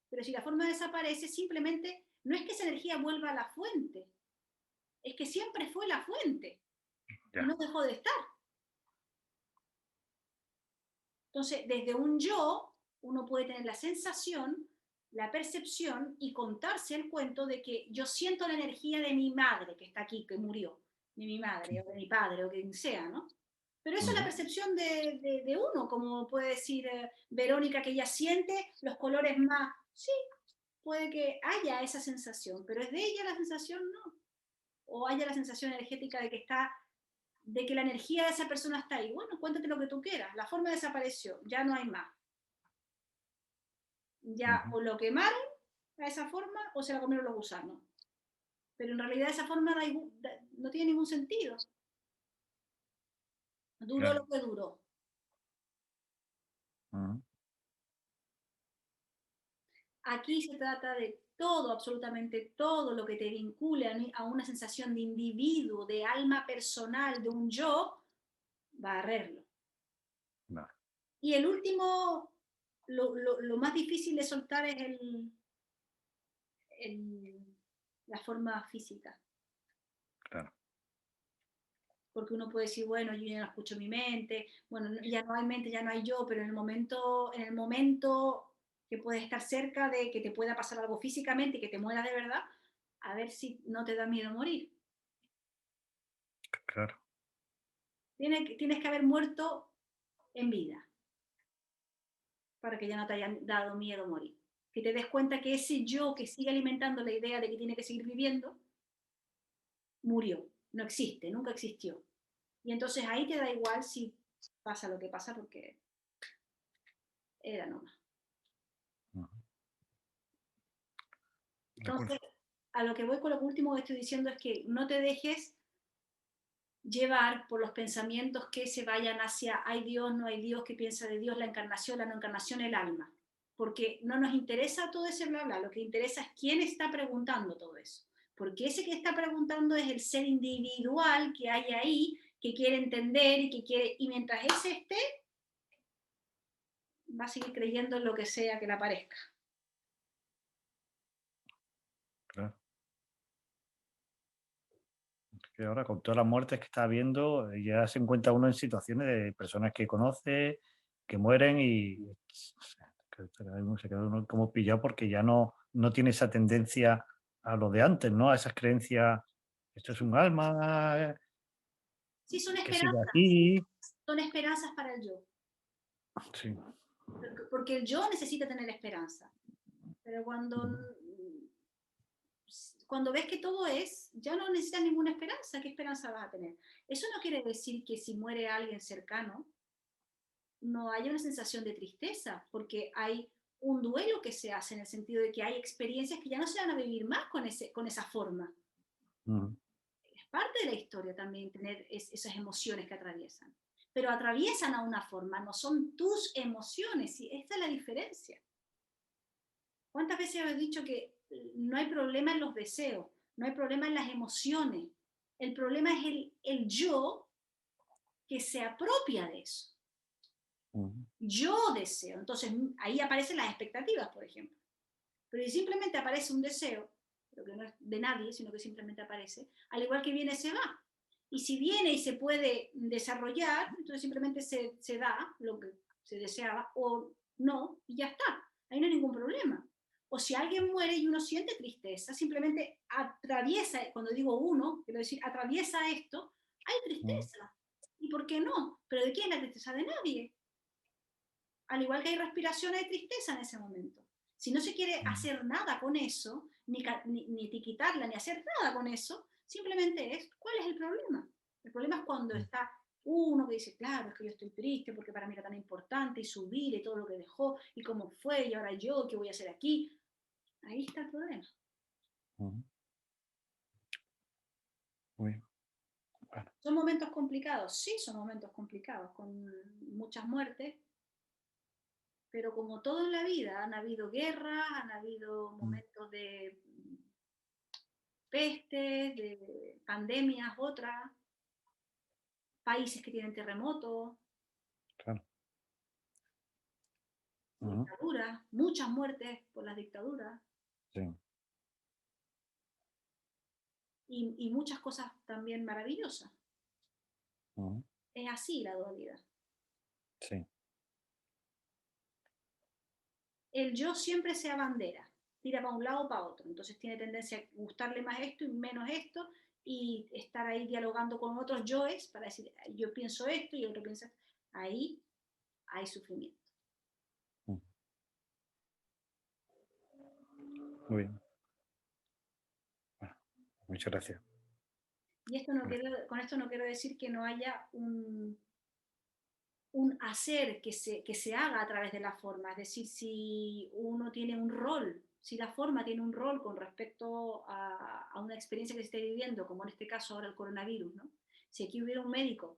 pero si la forma desaparece, simplemente no es que esa energía vuelva a la fuente, es que siempre fue la fuente Ya. y no dejó de estar. Entonces, desde un yo, uno puede tener la sensación, la percepción y contarse el cuento de que yo siento la energía de mi madre que está aquí, que murió, de mi madre o de mi padre o quien sea, ¿no? Pero eso es la percepción de uno, como puede decir Verónica, que ella siente los colores más. Sí, puede que haya esa sensación, pero es de ella la sensación, no. O haya la sensación energética de que está, de que la energía de esa persona está ahí. Bueno, cuéntate lo que tú quieras. La forma desapareció, ya no hay más. Ya o lo quemaron a esa forma o se la comieron los gusanos. Pero en realidad esa forma no tiene ningún sentido. Duró lo que duró. Aquí se trata de todo, absolutamente todo lo que te vincule a una sensación de individuo, de alma personal, de un yo, barrerlo. No. Y el último, lo más difícil de soltar es la forma física. Claro. Porque uno puede decir, bueno, yo ya no escucho mi mente, bueno, ya no hay mente, ya no hay yo, pero en el momento que puedes estar cerca de que te pueda pasar algo físicamente y que te mueras de verdad, a ver si no te da miedo morir. Claro. Tienes que haber muerto en vida para que ya no te haya dado miedo morir. Que te des cuenta que ese yo que sigue alimentando la idea de que tiene que seguir viviendo, murió, no existe, nunca existió. Y entonces ahí te da igual si pasa lo que pasa porque era nomás. Entonces, a lo que voy con lo último que estoy diciendo es que no te dejes llevar por los pensamientos que se vayan hacia hay Dios, no hay Dios, qué piensa de Dios, la encarnación, el alma. Porque no nos interesa todo ese bla bla, lo que interesa es quién está preguntando todo eso. Porque ese que está preguntando es el ser individual que hay ahí, que quiere entender y mientras ese esté, va a seguir creyendo en lo que sea que le aparezca. Claro. Que ahora con todas las muertes que está habiendo, ya se encuentra uno en situaciones de personas que conoce, que mueren y se queda uno como pillado porque ya no tiene esa tendencia a lo de antes, ¿no? A esas creencias, esto es un alma Sí, son que sigue esperanzas. aquí. Son esperanzas para el yo. Sí. Porque el yo necesita tener esperanza. Pero cuando ves que todo es, ya no necesitas ninguna esperanza. ¿Qué esperanza vas a tener? Eso no quiere decir que si muere alguien cercano, no haya una sensación de tristeza, porque hay un duelo que se hace en el sentido de que hay experiencias que ya no se van a vivir más con esa forma. Es parte de la historia también tener esas emociones que atraviesan. Pero atraviesan a una forma, no son tus emociones, y esta es la diferencia. ¿Cuántas veces has dicho que no hay problema en los deseos, no hay problema en las emociones? El problema es el yo que se apropia de eso. Yo deseo. Entonces ahí aparecen las expectativas, por ejemplo. Pero si simplemente aparece un deseo, pero que no es de nadie, sino que simplemente aparece, al igual que viene, se va. Y si viene y se puede desarrollar, entonces simplemente se da lo que se deseaba o no, y ya está. Ahí no hay ningún problema. O si alguien muere y uno siente tristeza, simplemente atraviesa, cuando digo uno, quiero decir, atraviesa esto, hay tristeza. ¿Y por qué no? ¿Pero de quién es la tristeza? De nadie. Al igual que hay respiración, hay tristeza en ese momento. Si no se quiere hacer nada con eso, ni etiquetarla, ni hacer nada con eso, simplemente es, ¿cuál es el problema? El problema es cuando está uno que dice, claro, es que yo estoy triste porque para mí era tan importante y su vida y todo lo que dejó y cómo fue y ahora yo, ¿qué voy a hacer aquí? Ahí está el problema. Muy bien. Bueno. ¿Son momentos complicados? Sí, son momentos complicados, con muchas muertes, pero como todo en la vida, han habido guerras, han habido momentos de pestes, de pandemias, otras, países que tienen terremotos, Claro. dictaduras, muchas muertes por las dictaduras. Sí. y muchas cosas también maravillosas. Ujú. Es así la dualidad. Sí. El yo siempre se abandera, tira para un lado o para otro, entonces tiene tendencia a gustarle más esto y menos esto, y estar ahí dialogando con otros yoes para decir, yo pienso esto y otro piensa, ahí hay sufrimiento. Muy bien. Bueno, muchas gracias. Y esto con esto no quiero decir que no haya un hacer que se haga a través de la forma, es decir, si uno tiene un rol, si la forma tiene un rol con respecto a una experiencia que se esté viviendo, como en este caso ahora el coronavirus, ¿no? Si aquí hubiera un médico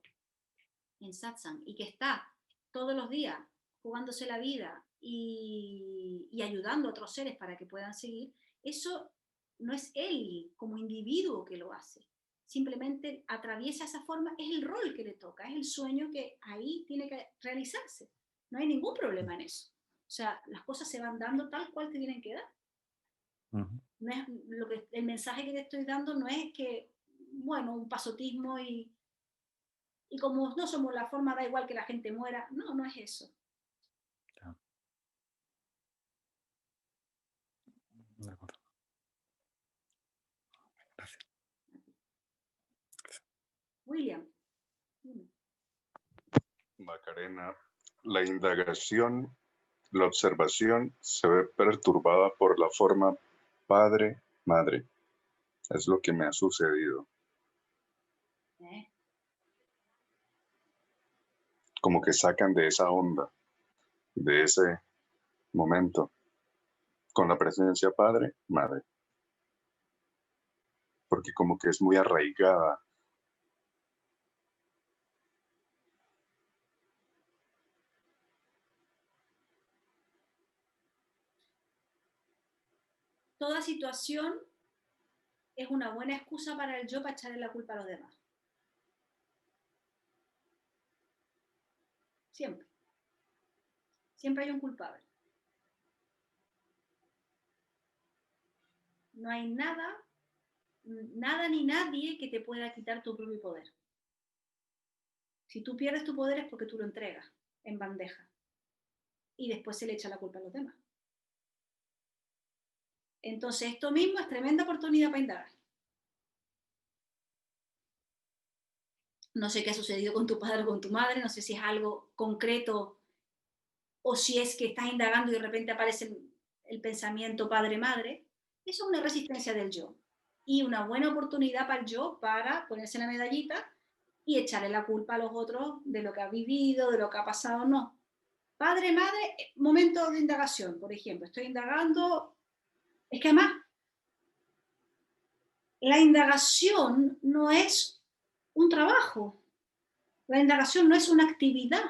en satsang y que está todos los días jugándose la vida y ayudando a otros seres para que puedan seguir, eso no es él como individuo que lo hace, simplemente atraviesa esa forma, es el rol que le toca, es el sueño que ahí tiene que realizarse. No hay ningún problema en eso. O sea, las cosas se van dando tal cual te tienen que dar. Ujú. No es, el mensaje que te estoy dando no es que, bueno, un pasotismo y como no somos la forma, da igual que la gente muera. No, no es eso. Ya. De acuerdo. Gracias. William. Macarena, la indagación, la observación se ve perturbada por la forma padre-madre. Es lo que me ha sucedido. Como que sacan de esa onda, de ese momento, con la presencia padre-madre. Porque como que es muy arraigada. Toda situación es una buena excusa para el yo para echarle la culpa a los demás. Siempre. Siempre hay un culpable. No hay nada ni nadie que te pueda quitar tu propio poder. Si tú pierdes tu poder es porque tú lo entregas en bandeja y después se le echa la culpa a los demás. Entonces esto mismo es tremenda oportunidad para indagar. No sé qué ha sucedido con tu padre o con tu madre, no sé si es algo concreto o si es que estás indagando y de repente aparece el pensamiento padre-madre. Eso es una resistencia del yo y una buena oportunidad para el yo para ponerse la medallita y echarle la culpa a los otros de lo que ha vivido, de lo que ha pasado, no. Padre-madre, momento de indagación, por ejemplo, estoy indagando, es que además la indagación no es un trabajo, la indagación no es una actividad,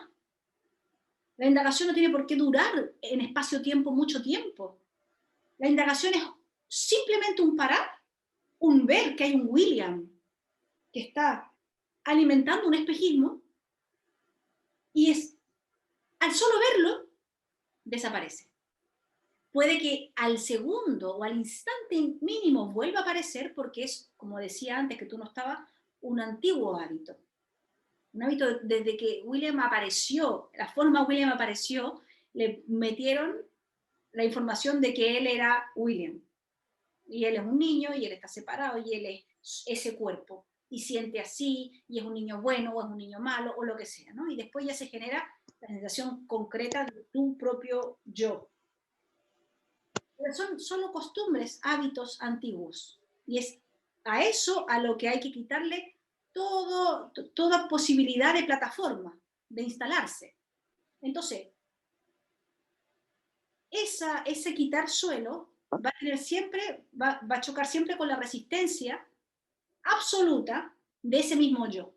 la indagación no tiene por qué durar en espacio-tiempo mucho tiempo. La indagación es simplemente un parar, un ver que hay un William que está alimentando un espejismo y es, al solo verlo, desaparece. Puede que al segundo o al instante mínimo vuelva a aparecer porque es, como decía antes que tú no estabas, un antiguo hábito. Un hábito desde que William apareció, la forma William apareció, le metieron la información de que él era William. Y él es un niño y él está separado y él es ese cuerpo y siente así y es un niño bueno o es un niño malo o lo que sea, ¿no? Y después ya se genera la sensación concreta de tu propio yo. Pero son solo costumbres, hábitos antiguos y es a eso a lo que hay que quitarle toda posibilidad de plataforma, de instalarse. Entonces, ese quitar suelo va a tener siempre, va a chocar siempre con la resistencia absoluta de ese mismo yo,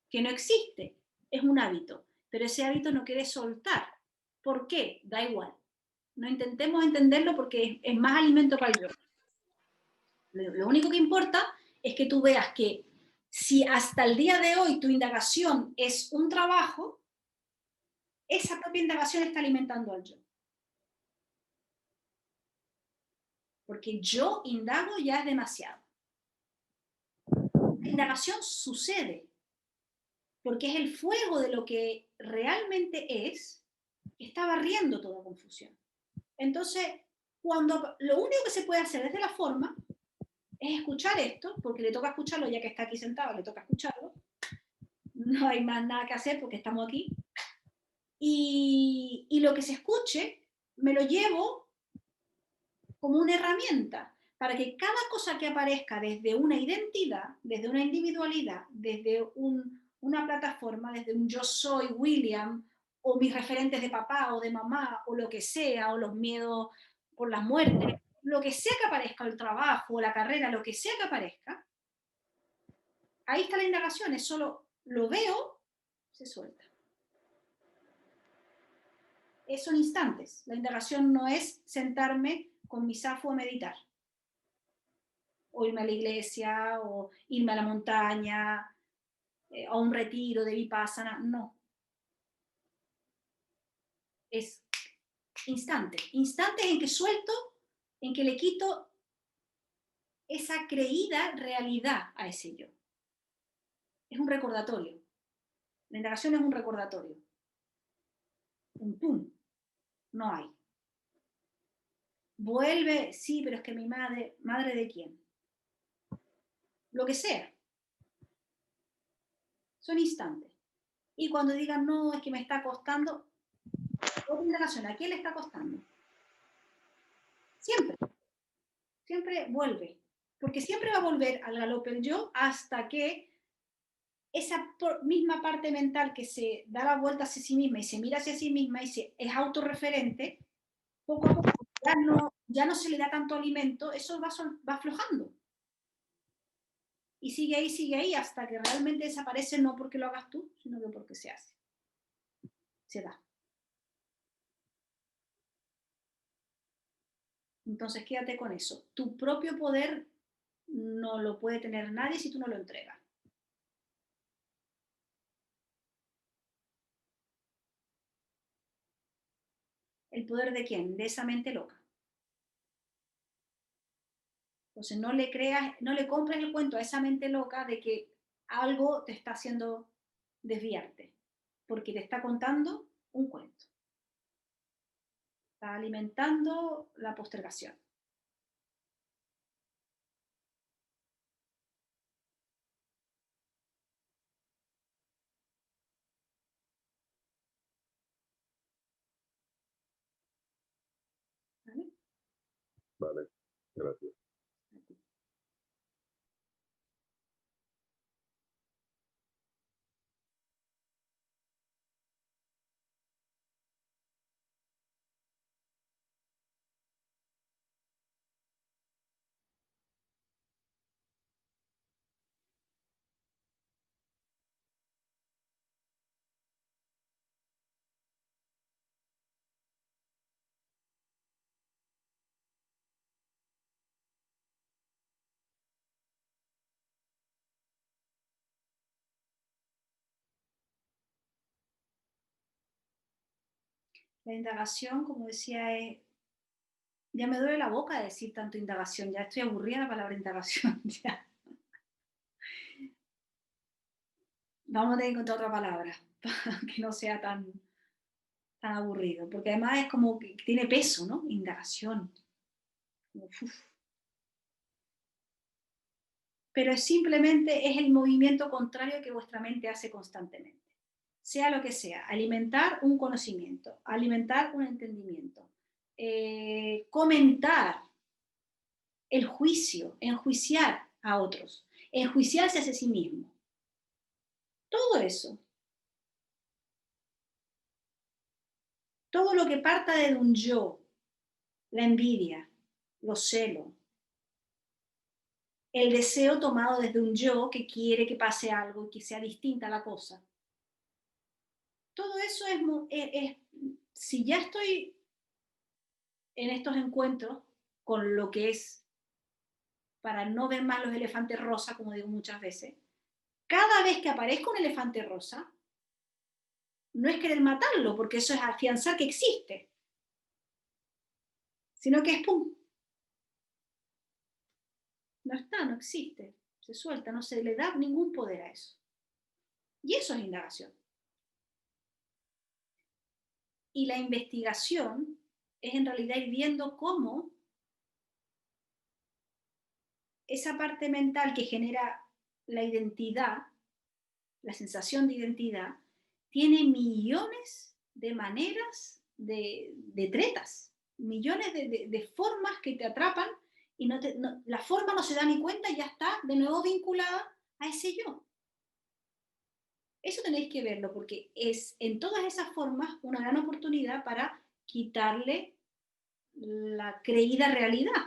que no existe, es un hábito, pero ese hábito no quiere soltar. ¿Por qué? Da igual. No intentemos entenderlo porque es más alimento para el yo. Lo único que importa es que tú veas que si hasta el día de hoy tu indagación es un trabajo, esa propia indagación está alimentando al yo. Porque yo indago ya es demasiado. indagación sucede, porque es el fuego de lo que realmente es, que está barriendo toda confusión. Entonces, cuando lo único que se puede hacer desde la forma es escuchar esto, porque le toca escucharlo, ya que está aquí sentado, le toca escucharlo. No hay más nada que hacer porque estamos aquí. Y lo que se escuche, me lo llevo como una herramienta para que cada cosa que aparezca desde una identidad, desde una individualidad, desde una plataforma, desde un yo soy William, o mis referentes de papá o de mamá, o lo que sea, o los miedos por las muertes, lo que sea que aparezca, el trabajo, la carrera, lo que sea que aparezca, ahí está la indagación, es solo lo veo, se suelta. Son instantes. La indagación no es sentarme con mi safo a meditar, o irme a la iglesia, o irme a la montaña, a un retiro de vipassana, no. Es instantes en que suelto, en que le quito esa creída realidad a ese yo. Es un recordatorio. La indagación es un recordatorio. Un pum. No hay. Vuelve, sí, pero es que mi madre, ¿madre de quién? Lo que sea. Son instantes. Y cuando digan, no, es que me está costando, otra indagación, ¿a quién le está costando? Siempre. Siempre vuelve. Porque siempre va a volver al galope el yo hasta que esa misma parte mental que se da la vuelta hacia sí misma y se mira hacia sí misma y es autorreferente, poco a poco ya no se le da tanto alimento, eso va aflojando. Y sigue ahí, hasta que realmente desaparece, no porque lo hagas tú, sino que porque se hace. Se da. Entonces quédate con eso. Tu propio poder no lo puede tener nadie si tú no lo entregas. ¿El poder de quién? De esa mente loca. Entonces no le creas, no le compres el cuento a esa mente loca de que algo te está haciendo desviarte, porque te está contando un cuento. Está alimentando la postergación. ¿Vale? Vale, gracias. La indagación, como decía, ya me duele la boca de decir tanto indagación, ya estoy aburrida de la palabra indagación. Ya. Vamos a tener que encontrar otra palabra para que no sea tan aburrido, porque además es como que tiene peso, ¿no? Indagación. Uf. Pero simplemente es el movimiento contrario que vuestra mente hace constantemente. Sea lo que sea, alimentar un conocimiento, alimentar un entendimiento, comentar, el juicio, enjuiciar a otros, enjuiciarse hacia sí mismo. Todo eso. Todo lo que parta de un yo, la envidia, los celos, el deseo tomado desde un yo que quiere que pase algo y que sea distinta la cosa. Todo eso es si ya estoy en estos encuentros con lo que es, para no ver más los elefantes rosa, como digo muchas veces, cada vez que aparezca un elefante rosa, no es querer matarlo, porque eso es afianzar que existe, sino que es pum. No está, no existe. Se suelta, no se le da ningún poder a eso. Y eso es indagación. Y la investigación es en realidad ir viendo cómo esa parte mental que genera la identidad, la sensación de identidad, tiene millones de maneras de tretas, millones de formas que te atrapan y la forma no se da ni cuenta y ya está de nuevo vinculada a ese yo. Eso tenéis que verlo porque es en todas esas formas una gran oportunidad para quitarle la creída realidad.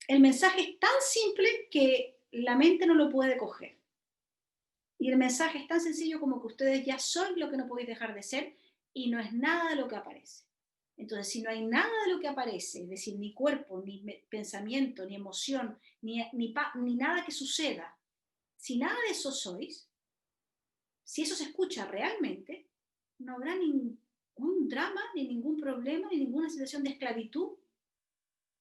El mensaje es tan simple que la mente no lo puede coger. Y el mensaje es tan sencillo como que ustedes ya son lo que no podéis dejar de ser y no es nada de lo que aparece. Entonces, si no hay nada de lo que aparece, es decir, ni cuerpo, ni pensamiento, ni emoción, ni nada que suceda, si nada de eso sois, si eso se escucha realmente, no habrá ningún drama, ni ningún problema, ni ninguna situación de esclavitud,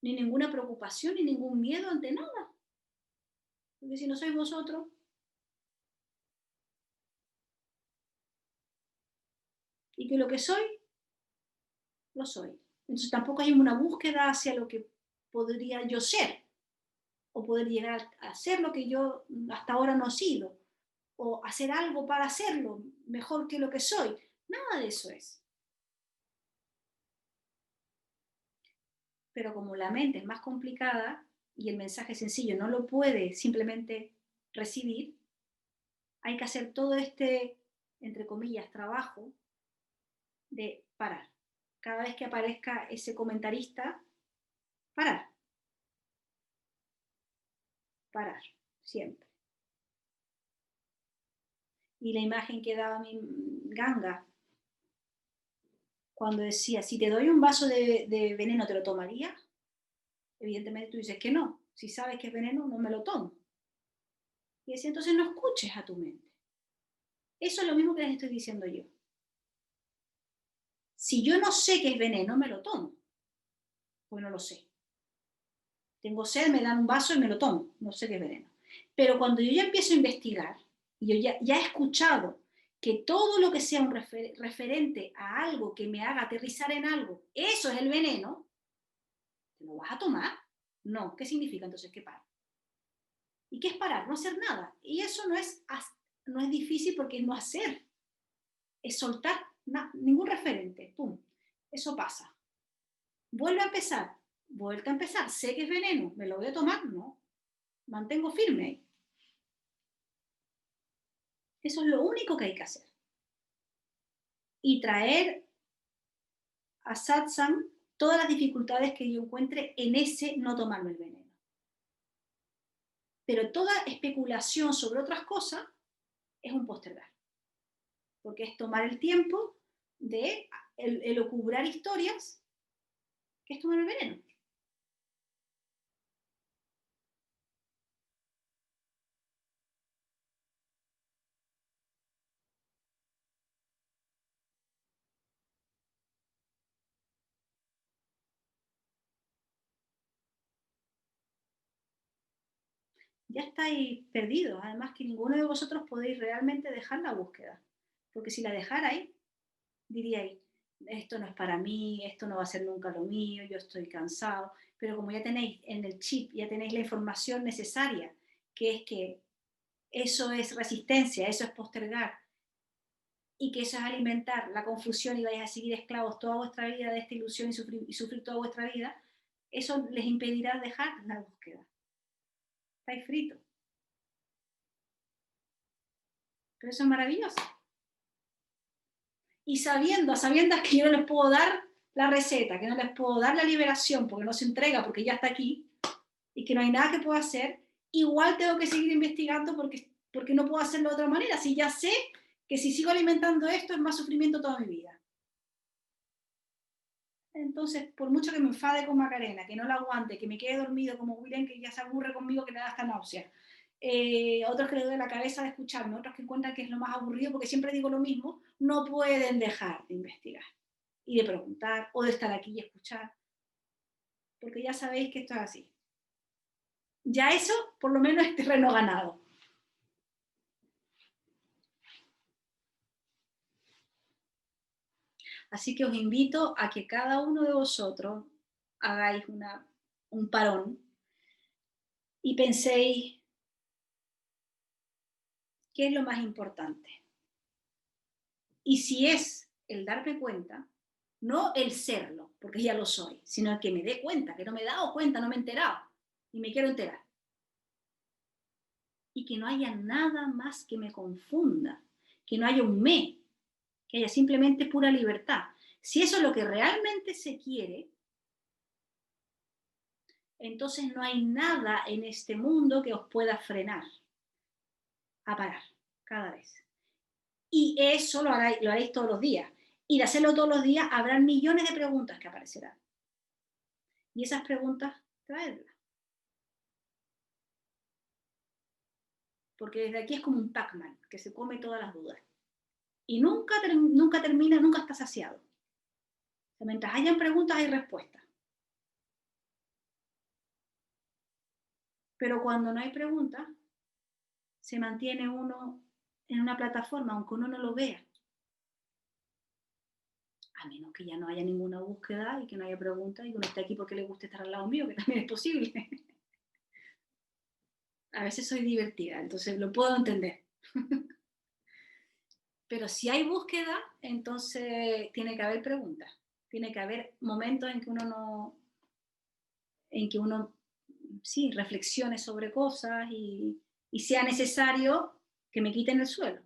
ni ninguna preocupación, ni ningún miedo ante nada. Porque si no sois vosotros, y que lo que soy, lo soy. Entonces tampoco hay una búsqueda hacia lo que podría yo ser, o poder llegar a ser lo que yo hasta ahora no he sido, o hacer algo para hacerlo mejor que lo que soy. Nada de eso es. Pero como la mente es más complicada y el mensaje sencillo no lo puede simplemente recibir, hay que hacer todo este, entre comillas, trabajo de parar. Cada vez que aparezca ese comentarista, parar. Parar, siempre. Y la imagen que daba mi Ganga, cuando decía, si te doy un vaso de veneno, ¿te lo tomarías? Evidentemente tú dices que no. Si sabes que es veneno, no me lo tomo. Y decía, entonces no escuches a tu mente. Eso es lo mismo que les estoy diciendo yo. Si yo no sé que es veneno, me lo tomo. Pues no lo sé. Tengo sed, me dan un vaso y me lo tomo. No sé qué es veneno. Pero cuando yo ya empiezo a investigar, y yo ya he escuchado que todo lo que sea un referente a algo que me haga aterrizar en algo, eso es el veneno, ¿te lo vas a tomar? No. ¿Qué significa entonces que paro? ¿Y qué es parar? No hacer nada. Y eso no es difícil porque es no hacer. Es soltar ningún referente. ¡Pum! Eso pasa. Vuelve a empezar. Vuelta a empezar. Sé que es veneno. ¿Me lo voy a tomar? No. Mantengo firme ahí. Eso es lo único que hay que hacer. Y traer a satsang todas las dificultades que yo encuentre en ese no tomarme el veneno. Pero toda especulación sobre otras cosas es un postergar. Porque es tomar el tiempo de elucubrar historias, que es tomar el veneno. Ya estáis perdidos. Además que ninguno de vosotros podéis realmente dejar la búsqueda. Porque si la dejarais, diríais, esto no es para mí, esto no va a ser nunca lo mío, yo estoy cansado. Pero como ya tenéis en el chip, ya tenéis la información necesaria, que es que eso es resistencia, eso es postergar, y que eso es alimentar la confusión y vais a seguir esclavos toda vuestra vida de esta ilusión y sufrir toda vuestra vida, eso les impedirá dejar la búsqueda. Estáis fritos. Pero eso es maravilloso. Y sabiendo que yo no les puedo dar la receta, que no les puedo dar la liberación porque no se entrega, porque ya está aquí, y que no hay nada que pueda hacer, igual tengo que seguir investigando porque no puedo hacerlo de otra manera. Si ya sé que si sigo alimentando esto es más sufrimiento toda mi vida. Entonces, por mucho que me enfade con Macarena, que no la aguante, que me quede dormido como William, que ya se aburre conmigo, que le da hasta náusea, otros que le duele la cabeza de escucharme, otros que encuentran que es lo más aburrido porque siempre digo lo mismo, no pueden dejar de investigar y de preguntar o de estar aquí y escuchar, porque ya sabéis que esto es así. Ya eso, por lo menos, es terreno ganado. Así que os invito a que cada uno de vosotros hagáis un parón y penséis qué es lo más importante. Y si es el darme cuenta, no el serlo, porque ya lo soy, sino el que me dé cuenta, que no me he dado cuenta, no me he enterado y me quiero enterar. Y que no haya nada más que me confunda, que no haya un me, que haya simplemente pura libertad. Si eso es lo que realmente se quiere, entonces no hay nada en este mundo que os pueda frenar a parar cada vez. Y eso lo haréis todos los días. Y de hacerlo todos los días habrá millones de preguntas que aparecerán. Y esas preguntas, traedlas. Porque desde aquí es como un Pac-Man, que se come todas las dudas. Y nunca termina, nunca está saciado. O sea, mientras hayan preguntas hay respuestas. Pero cuando no hay preguntas, se mantiene uno en una plataforma, aunque uno no lo vea. A menos que ya no haya ninguna búsqueda y que no haya preguntas y que uno esté aquí porque le guste estar al lado mío, que también es posible. A veces soy divertida, entonces lo puedo entender. Pero si hay búsqueda, entonces tiene que haber preguntas. Tiene que haber momentos en que uno sí, reflexione sobre cosas y sea necesario que me quiten el suelo.